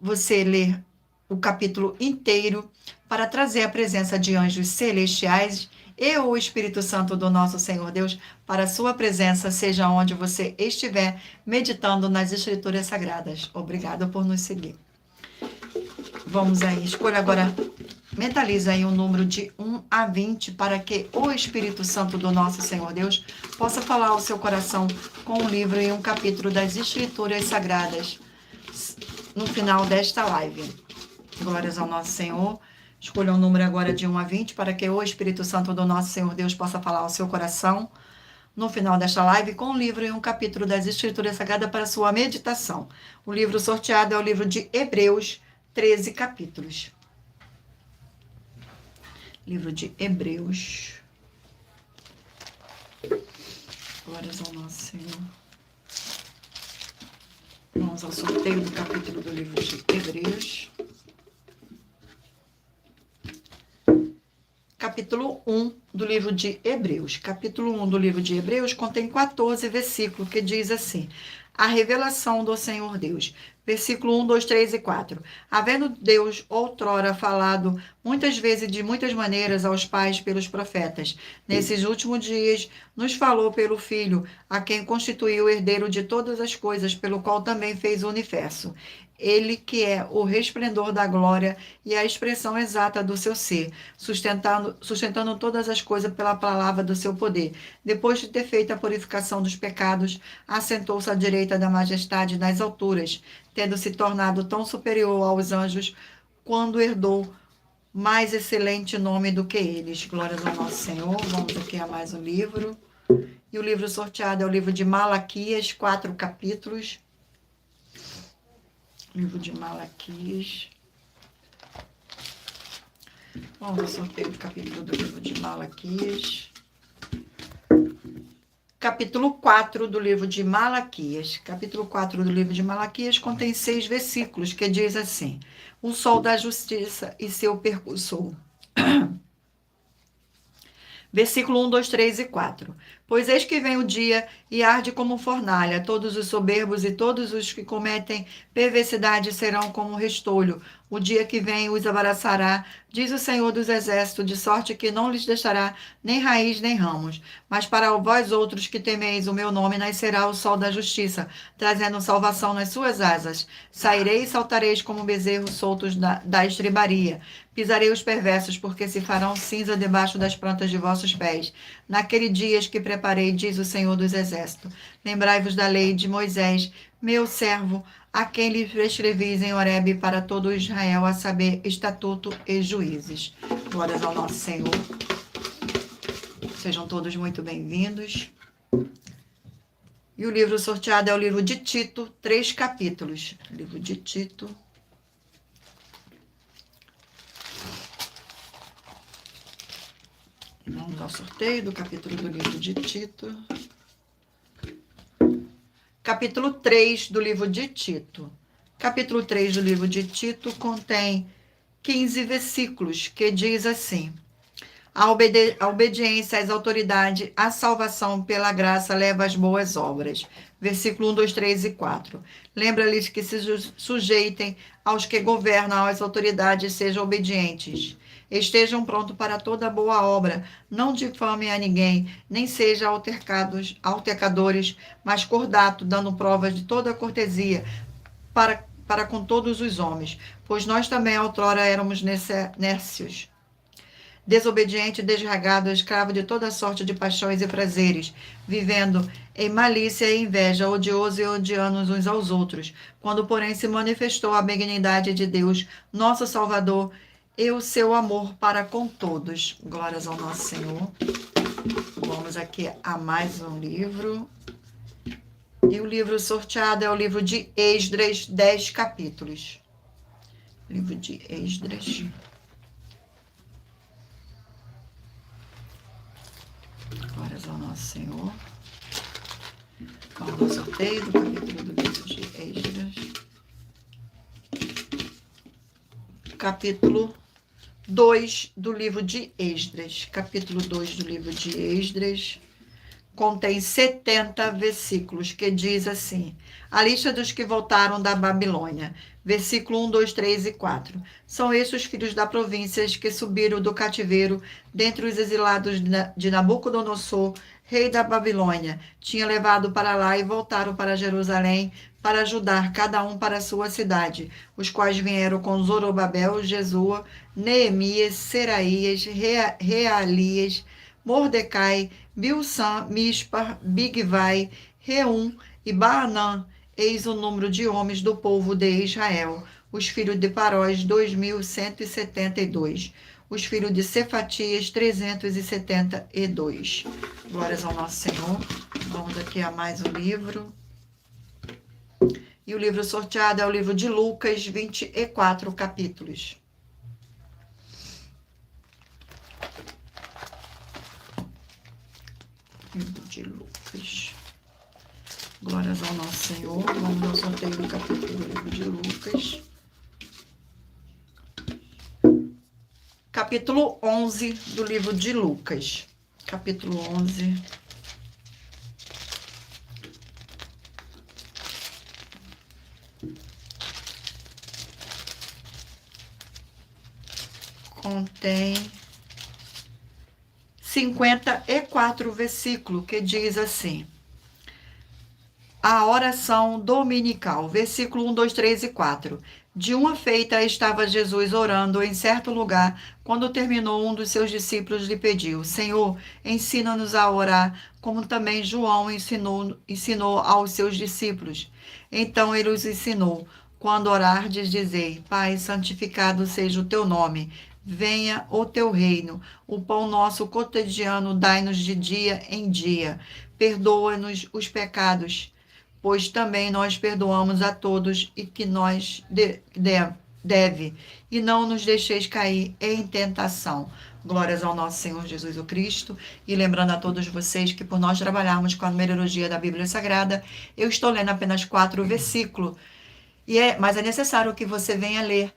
você ler o capítulo inteiro para trazer a presença de anjos celestiais e o Espírito Santo do nosso Senhor Deus para a sua presença, seja onde você estiver meditando nas Escrituras Sagradas. Obrigado por nos seguir. Vamos aí, escolha agora, mentaliza aí um número de 1 a 20 para que o Espírito Santo do nosso Senhor Deus possa falar ao seu coração com um livro e um capítulo das Escrituras Sagradas no final desta live. Glórias ao nosso Senhor. Escolha um número agora de 1 a 20 para que o Espírito Santo do nosso Senhor Deus possa falar ao seu coração no final desta live com um livro e um capítulo das Escrituras Sagradas para sua meditação. O livro sorteado é o livro de Hebreus, 13 capítulos. Livro de Hebreus. Glórias ao nosso Senhor. Vamos ao sorteio do capítulo do livro de Hebreus. Capítulo 1 do livro de Hebreus. Capítulo 1 do livro de Hebreus contém 14 versículos que diz assim: a revelação do Senhor Deus. Versículo 1, 2, 3 e 4. Havendo Deus outrora falado muitas vezes e de muitas maneiras aos pais pelos profetas, nesses últimos dias nos falou pelo Filho, a quem constituiu o herdeiro de todas as coisas, pelo qual também fez o universo. Ele que é o resplendor da glória e a expressão exata do seu ser, sustentando todas as coisas pela palavra do seu poder. Depois de ter feito a purificação dos pecados, assentou-se à direita da majestade nas alturas, tendo se tornado tão superior aos anjos, quando herdou mais excelente nome do que eles. Glórias ao nosso Senhor. Vamos aqui a mais um livro. E o livro sorteado é o livro de Malaquias, 4 capítulos. Livro de Malaquias. Vamos ao sorteio do capítulo do livro de Malaquias. Capítulo 4 do livro de Malaquias. Capítulo 4 do livro de Malaquias contém 6 versículos que diz assim: o sol da justiça e seu percursor. Versículo 1, 2, 3 e 4. Pois eis que vem o dia e arde como fornalha, todos os soberbos e todos os que cometem perversidade serão como restolho. O dia que vem os abraçará, diz o Senhor dos Exércitos, de sorte que não lhes deixará nem raiz nem ramos. Mas para vós outros que temeis o meu nome, nascerá o sol da justiça, trazendo salvação nas suas asas. Saireis e saltareis como bezerros soltos da estrebaria. Pisarei os perversos, porque se farão cinza debaixo das plantas de vossos pés. Naquele dia que preparei, diz o Senhor dos Exércitos. Lembrai-vos da lei de Moisés, meu servo, a quem lhe prescrevis em Horebe para todo Israel, a saber, estatuto e juízes. Glórias ao nosso Senhor. Sejam todos muito bem-vindos. E o livro sorteado é o livro de Tito, 3 capítulos. Livro de Tito, Vamos ao sorteio do capítulo do livro de Tito. Capítulo 3 do livro de Tito. Capítulo 3 do livro de Tito contém 15 versículos, que diz assim: a obediência às autoridades, a salvação pela graça leva às boas obras. Versículo 1, 2, 3 e 4. Lembra-lhes que se sujeitem aos que governam, às autoridades, sejam obedientes. Estejam prontos para toda boa obra. Não difamem a ninguém, nem sejam altercadores, mas cordato, dando provas de toda cortesia para com todos os homens. Pois nós também outrora éramos nércios, desobediente, desregado, escravo de toda sorte de paixões e prazeres, vivendo em malícia e inveja, odioso e odiando uns aos outros. Quando, porém, se manifestou a benignidade de Deus, nosso Salvador, e o seu amor para com todos. Glórias ao nosso Senhor. Vamos aqui a mais um livro. E o livro sorteado é o livro de Esdras, 10 capítulos. Livro de Esdras. Glórias ao nosso Senhor. Vamos ao sorteio do capítulo do livro de Esdras. Capítulo 2 do livro de Esdras. Capítulo 2 do livro de Esdras contém 70 versículos, que diz assim: a lista dos que voltaram da Babilônia. Versículo 1, 2, 3 e 4. São estes os filhos da província que subiram do cativeiro, dentre os exilados de Nabucodonosor, rei da Babilônia. Tinha levado para lá e voltaram para Jerusalém, para ajudar cada um para a sua cidade, os quais vieram com Zorobabel, Jesua, Neemias, Seraías, Realias, Mordecai, Bilsã, Mispar, Bigvai, Reum e Baanã. Eis o número de homens do povo de Israel. Os filhos de Parós, 2.172. Os filhos de Cefatias, 372. Glórias ao nosso Senhor. Vamos aqui a mais um livro. E o livro sorteado é o livro de Lucas, 24 capítulos. Livro de Lucas. Glórias ao nosso Senhor. Vamos ao sorteio do capítulo do livro de Lucas. Capítulo 11 do livro de Lucas. Capítulo 11. Contém 54 versículos, que diz assim: a oração dominical, versículo 1, 2, 3 e 4. De uma feita estava Jesus orando em certo lugar, quando terminou, um dos seus discípulos lhe pediu: Senhor, ensina-nos a orar, como também João ensinou aos seus discípulos. Então ele os ensinou: quando orardes, dizei: Pai, santificado seja o teu nome. Venha o teu reino. O pão nosso cotidiano dai-nos de dia em dia. Perdoa-nos os pecados, pois também nós perdoamos a todos e que nós deve. E não nos deixeis cair em tentação. Glórias ao nosso Senhor Jesus o Cristo. E lembrando a todos vocês que por nós trabalharmos com a numerologia da Bíblia Sagrada, eu estou lendo apenas 4 versículos. Mas é necessário que você venha ler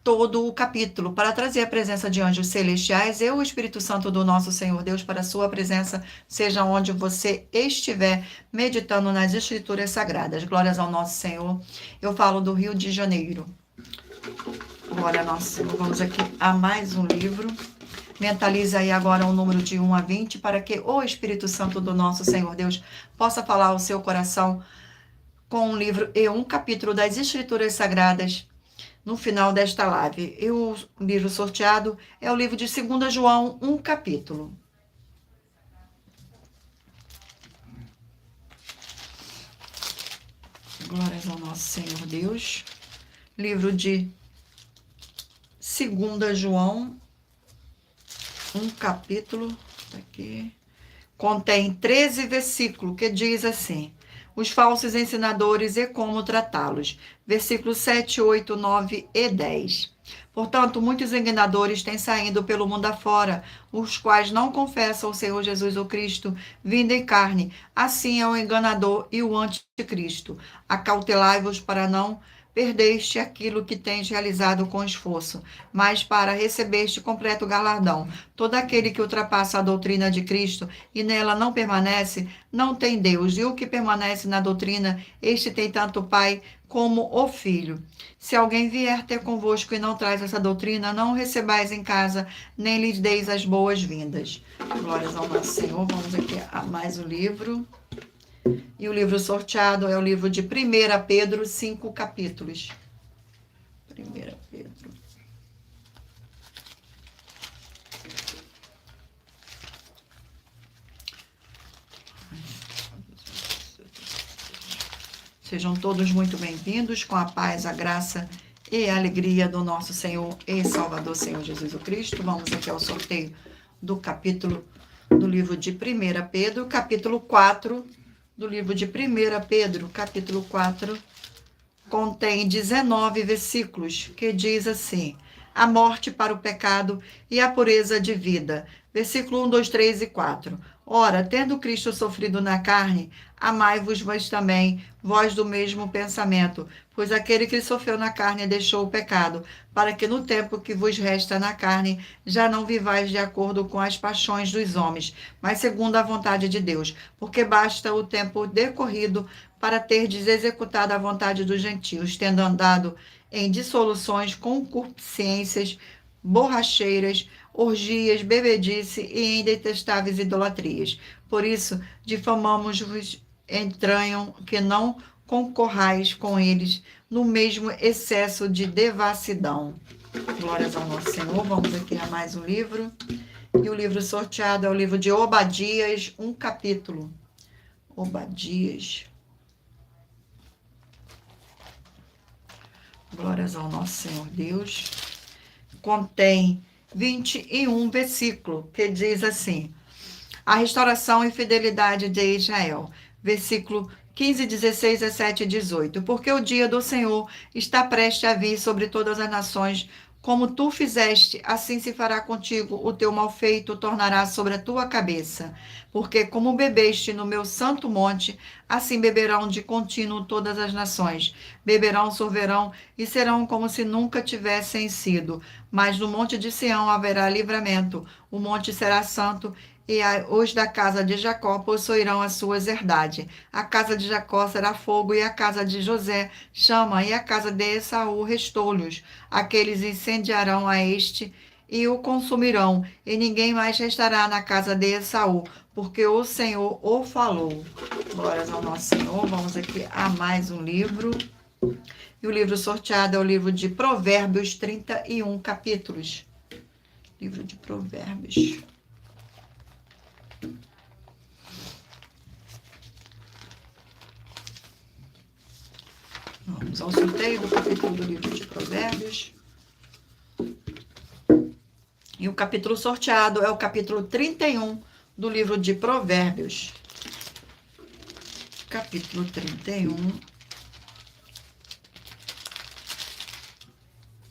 todo o capítulo, para trazer a presença de anjos celestiais e o Espírito Santo do nosso Senhor Deus para a sua presença, seja onde você estiver meditando nas Escrituras Sagradas. Glórias ao nosso Senhor. Eu falo do Rio de Janeiro. Glória ao nosso Senhor. Vamos aqui a mais um livro. Mentalize aí agora o número de 1 a 20, para que o Espírito Santo do nosso Senhor Deus possa falar ao seu coração com um livro e um capítulo das Escrituras Sagradas no final desta live. E o livro sorteado é o livro de 2 João, um capítulo. Glórias ao nosso Senhor Deus. Livro de 2 João, um capítulo. Aqui. Contém 13 versículos, que diz assim: os falsos ensinadores e como tratá-los. Versículos 7, 8, 9 e 10. Portanto, muitos enganadores têm saído pelo mundo afora, os quais não confessam o Senhor Jesus o Cristo, vindo em carne. Assim é o enganador e o anticristo. Acautelai-vos para não perdeste aquilo que tens realizado com esforço, mas para recebeste completo galardão. Todo aquele que ultrapassa a doutrina de Cristo e nela não permanece, não tem Deus. E o que permanece na doutrina, este tem tanto o Pai como o Filho. Se alguém vier ter convosco e não traz essa doutrina, não o recebais em casa, nem lhes deis as boas-vindas. Glórias ao nosso Senhor. Vamos aqui a mais um livro. E o livro sorteado é o livro de 1 Pedro, 5 capítulos. 1 Pedro. Sejam todos muito bem-vindos, com a paz, a graça e a alegria do nosso Senhor e Salvador, Senhor Jesus Cristo. Vamos aqui ao sorteio do capítulo do livro de 1 Pedro, capítulo 4, do livro de 1 Pedro, capítulo 4, contém 19 versículos, que diz assim: a morte para o pecado e a pureza de vida. Versículo 1, 2, 3 e 4. Ora, tendo Cristo sofrido na carne, amai-vos vós também, vós do mesmo pensamento, pois aquele que sofreu na carne deixou o pecado, para que no tempo que vos resta na carne, já não vivais de acordo com as paixões dos homens, mas segundo a vontade de Deus, porque basta o tempo decorrido para terdes executado a vontade dos gentios, tendo andado em dissoluções, concupiscências, borracheiras, orgias, bebedice e em detestáveis idolatrias. Por isso, difamamos-vos, entranham que não concorrais com eles no mesmo excesso de devassidão. Glórias ao nosso Senhor. Vamos aqui a mais um livro. E o livro sorteado é o livro de Obadias, um capítulo. Obadias. Glórias ao nosso Senhor Deus. Contém 21 versículos, que diz assim: a restauração e fidelidade de Israel. Versículo 15, 16, 17 e 18. Porque o dia do Senhor está prestes a vir sobre todas as nações. Como tu fizeste, assim se fará contigo, o teu mal feito tornará sobre a tua cabeça. Porque como bebeste no meu santo monte, assim beberão de contínuo todas as nações. Beberão, sorverão e serão como se nunca tivessem sido. Mas no monte de Sião haverá livramento, o monte será santo, e os da casa de Jacó possuirão as suas herdades. A casa de Jacó será fogo, e a casa de José chama, e a casa de Esaú restolhos. Aqueles incendiarão a este e o consumirão, e ninguém mais restará na casa de Esaú, porque o Senhor o falou. Glórias ao nosso Senhor. Vamos aqui a mais um livro. E o livro sorteado é o livro de Provérbios, 31 capítulos. Livro de Provérbios. Vamos ao sorteio do capítulo do livro de Provérbios. E o capítulo sorteado é o capítulo 31 do livro de Provérbios. Capítulo 31.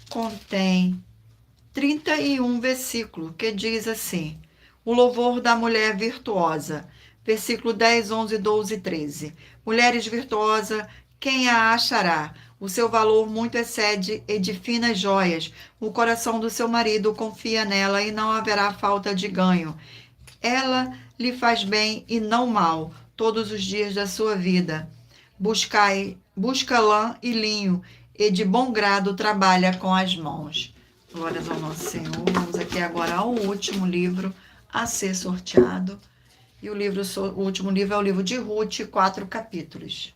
Contém 31 versículos, que diz assim: o louvor da mulher virtuosa. Versículo 10, 11, 12 e 13. Mulheres virtuosas, quem a achará? O seu valor muito excede e de finas joias. O coração do seu marido confia nela e não haverá falta de ganho. Ela lhe faz bem e não mal todos os dias da sua vida. Busca lã e linho e de bom grado trabalha com as mãos. Glórias ao nosso Senhor. Vamos aqui agora ao último livro a ser sorteado. E o último livro é o livro de Ruth, 4 capítulos.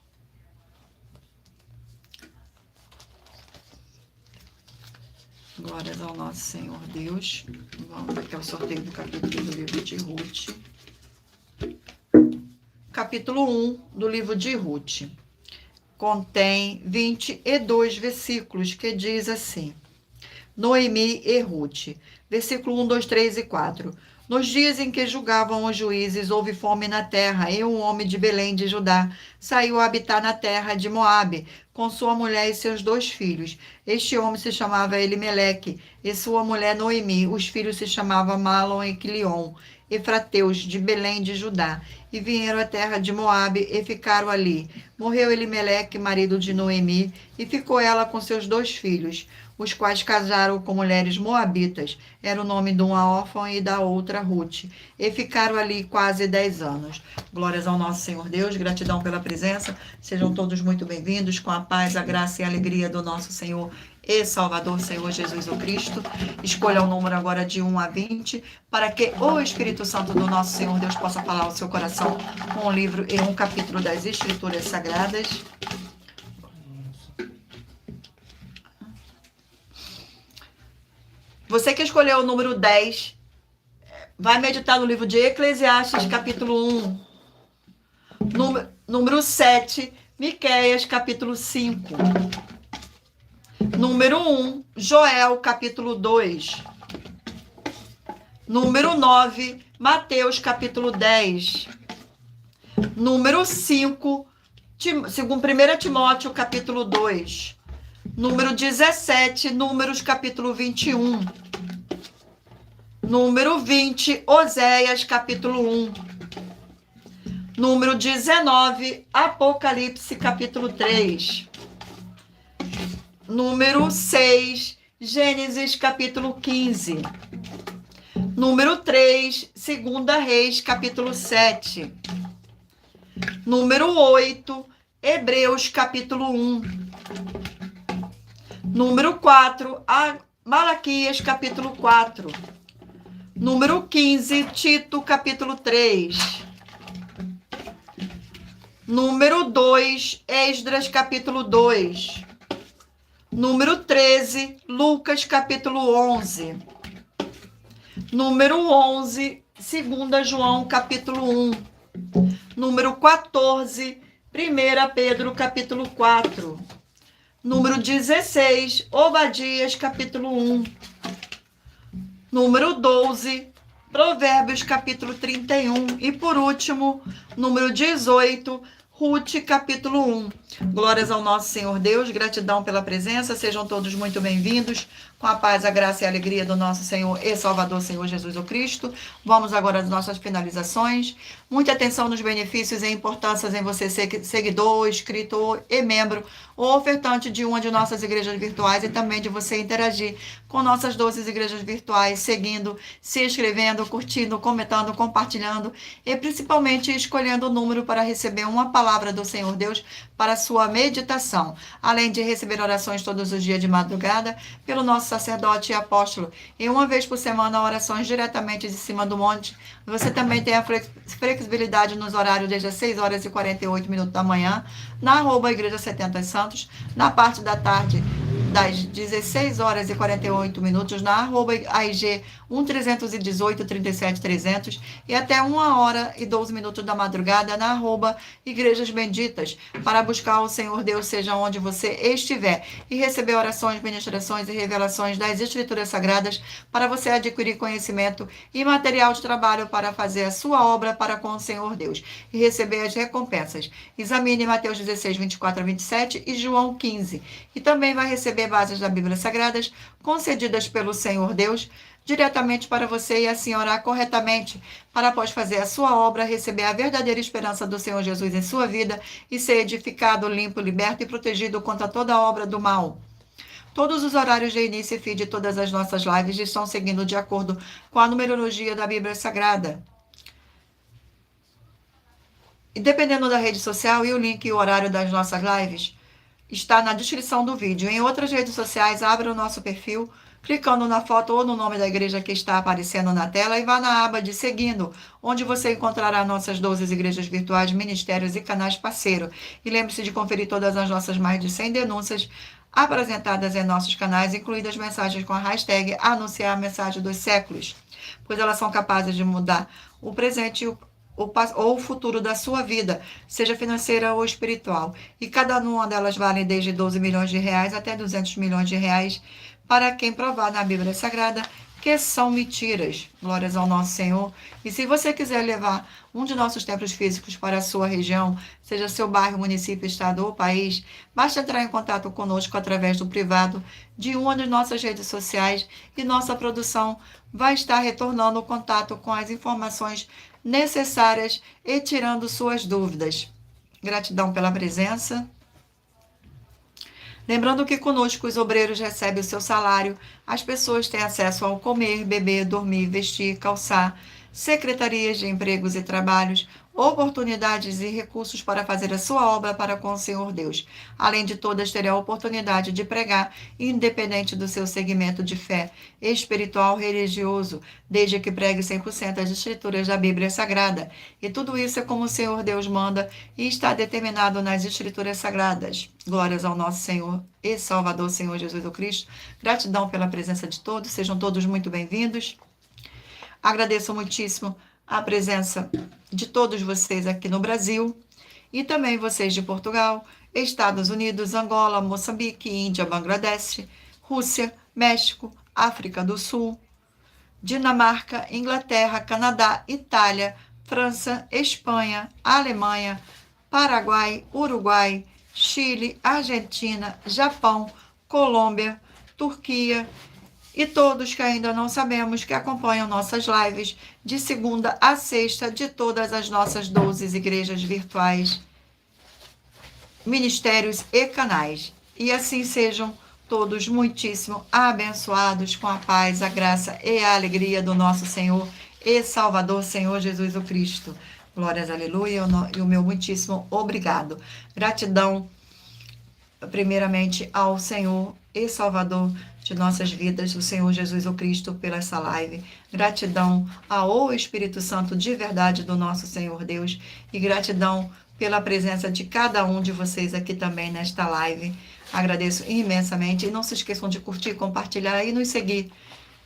Glórias ao nosso Senhor Deus. Vamos aqui ao sorteio do capítulo do livro de Ruth. Capítulo 1 do livro de Ruth. Contém 22 versículos, que diz assim: Noemi e Ruth. Versículo 1, 2, 3 e 4. Nos dias em que julgavam os juízes, houve fome na terra, e um homem de Belém de Judá saiu a habitar na terra de Moabe, com sua mulher e seus 2 filhos. Este homem se chamava Elimeleque, e sua mulher Noemi. Os filhos se chamavam Malom e Quilion, efrateus de Belém de Judá. E vieram à terra de Moabe e ficaram ali. Morreu Elimeleque, marido de Noemi, e ficou ela com seus 2 filhos, os quais casaram com mulheres moabitas. Era o nome de uma órfã e da outra Ruth. E ficaram ali quase 10 anos. Glórias ao nosso Senhor Deus, gratidão pela presença. Sejam todos muito bem-vindos, com a paz, a graça e a alegria do nosso Senhor e Salvador, Senhor Jesus o Cristo. Escolha o número agora de 1 a 20, para que o Espírito Santo do nosso Senhor Deus possa falar ao seu coração com um livro e um capítulo das Escrituras Sagradas. Você que escolheu o número 10, vai meditar no livro de Eclesiastes, capítulo 1. Número 7, Miqueias, capítulo 5. Número 1, Joel, capítulo 2. Número 9, Mateus, capítulo 10. Número 5, 1 Timóteo, capítulo 2. Número 17, Números, capítulo 21. Número 20, Oséias, capítulo 1. Número 19, Apocalipse, capítulo 3. Número 6, Gênesis, capítulo 15. Número 3, 2 Reis, capítulo 7. Número 8, Hebreus, capítulo 1. Número 4, Malaquias, capítulo 4. Número 15, Tito, capítulo 3. Número 2, Esdras, capítulo 2. Número 13, Lucas, capítulo 11. Número 11, 2 João, capítulo 1. Número 14, 1 Pedro, capítulo 4. Número 16, Obadias, capítulo 1. Número 12, Provérbios, capítulo 31. E por último, número 18, Ruth, capítulo 1. Glórias ao nosso Senhor Deus, gratidão pela presença, sejam todos muito bem-vindos, com a paz, a graça e a alegria do nosso Senhor e Salvador, Senhor Jesus o Cristo. Vamos agora às nossas finalizações. Muita atenção nos benefícios e importâncias em você ser seguidor, inscritor e membro ou ofertante de uma de nossas igrejas virtuais e também de você interagir com nossas 12 igrejas virtuais, seguindo, se inscrevendo, curtindo, comentando, compartilhando e principalmente escolhendo o número para receber uma palavra do Senhor Deus para a sua meditação, além de receber orações todos os dias de madrugada pelo nosso sacerdote e apóstolo, e uma vez por semana orações diretamente de cima do monte. Você também tem a flexibilidade nos horários desde as 6 horas e 48 minutos da manhã, na @Igreja 70 Santos, na parte da tarde das 16 horas e 48 minutos na @AIG 1318 37300 e até 1 hora e 12 minutos da madrugada na @Igrejas Benditas, para buscar o Senhor Deus seja onde você estiver e receber orações, ministrações e revelações das Escrituras Sagradas para você adquirir conhecimento e material de trabalho para fazer a sua obra para com o Senhor Deus e receber as recompensas. Examine Mateus 16, 24 a 27 e João 15. E também vai receber bases da Bíblia Sagradas concedidas pelo Senhor Deus diretamente para você e assim orar corretamente, para após fazer a sua obra, receber a verdadeira esperança do Senhor Jesus em sua vida e ser edificado, limpo, liberto e protegido contra toda obra do mal. Todos os horários de início e fim de todas as nossas lives estão seguindo de acordo com a numerologia da Bíblia Sagrada. E dependendo da rede social, e o link e o horário das nossas lives está na descrição do vídeo. Em outras redes sociais, abra o nosso perfil, clicando na foto ou no nome da igreja que está aparecendo na tela e vá na aba de Seguindo, onde você encontrará nossas 12 igrejas virtuais, ministérios e canais parceiro. E lembre-se de conferir todas as nossas mais de 100 denúncias apresentadas em nossos canais, incluídas mensagens com a hashtag Anunciar a Mensagem dos Séculos, pois elas são capazes de mudar o presente ou o futuro da sua vida, seja financeira ou espiritual. E cada uma delas vale desde 12 milhões de reais até 200 milhões de reais para quem provar na Bíblia Sagrada que são mentiras. Glórias ao nosso Senhor. E se você quiser levar um de nossos templos físicos para a sua região, seja seu bairro, município, estado ou país, basta entrar em contato conosco através do privado de uma de nossas redes sociais e nossa produção vai estar retornando o contato com as informações necessárias e tirando suas dúvidas. Gratidão pela presença. Lembrando que conosco os obreiros recebem o seu salário, as pessoas têm acesso ao comer, beber, dormir, vestir, calçar, secretarias de empregos e trabalhos, oportunidades e recursos para fazer a sua obra para com o Senhor Deus. Além de todas, terão a oportunidade de pregar, independente do seu segmento de fé, espiritual, religioso, desde que pregue 100% as escrituras da Bíblia Sagrada. E tudo isso é como o Senhor Deus manda e está determinado nas escrituras sagradas. Glórias ao nosso Senhor e Salvador, Senhor Jesus Cristo. Gratidão pela presença de todos, sejam todos muito bem-vindos. Agradeço muitíssimo a presença de todos vocês aqui no Brasil e também vocês de Portugal, Estados Unidos, Angola, Moçambique, Índia, Bangladesh, Rússia, México, África do Sul, Dinamarca, Inglaterra, Canadá, Itália, França, Espanha, Alemanha, Paraguai, Uruguai, Chile, Argentina, Japão, Colômbia, Turquia, e todos que ainda não sabemos que acompanham nossas lives de segunda a sexta de todas as nossas 12 igrejas virtuais, ministérios e canais. E assim sejam todos muitíssimo abençoados com a paz, a graça e a alegria do nosso Senhor e Salvador, Senhor Jesus o Cristo. Glórias, aleluia, e o meu muitíssimo obrigado. Gratidão, primeiramente, ao Senhor e Salvador de nossas vidas, o Senhor Jesus o Cristo, pela essa live. Gratidão ao Espírito Santo de verdade do nosso Senhor Deus e gratidão pela presença de cada um de vocês aqui também nesta live. Agradeço imensamente e não se esqueçam de curtir, compartilhar e nos seguir,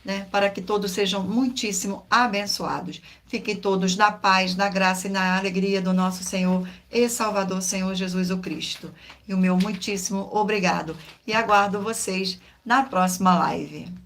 né, para que todos sejam muitíssimo abençoados. Fiquem todos na paz, na graça e na alegria do nosso Senhor e Salvador, Senhor Jesus o Cristo. E o meu muitíssimo obrigado. E aguardo vocês na próxima live.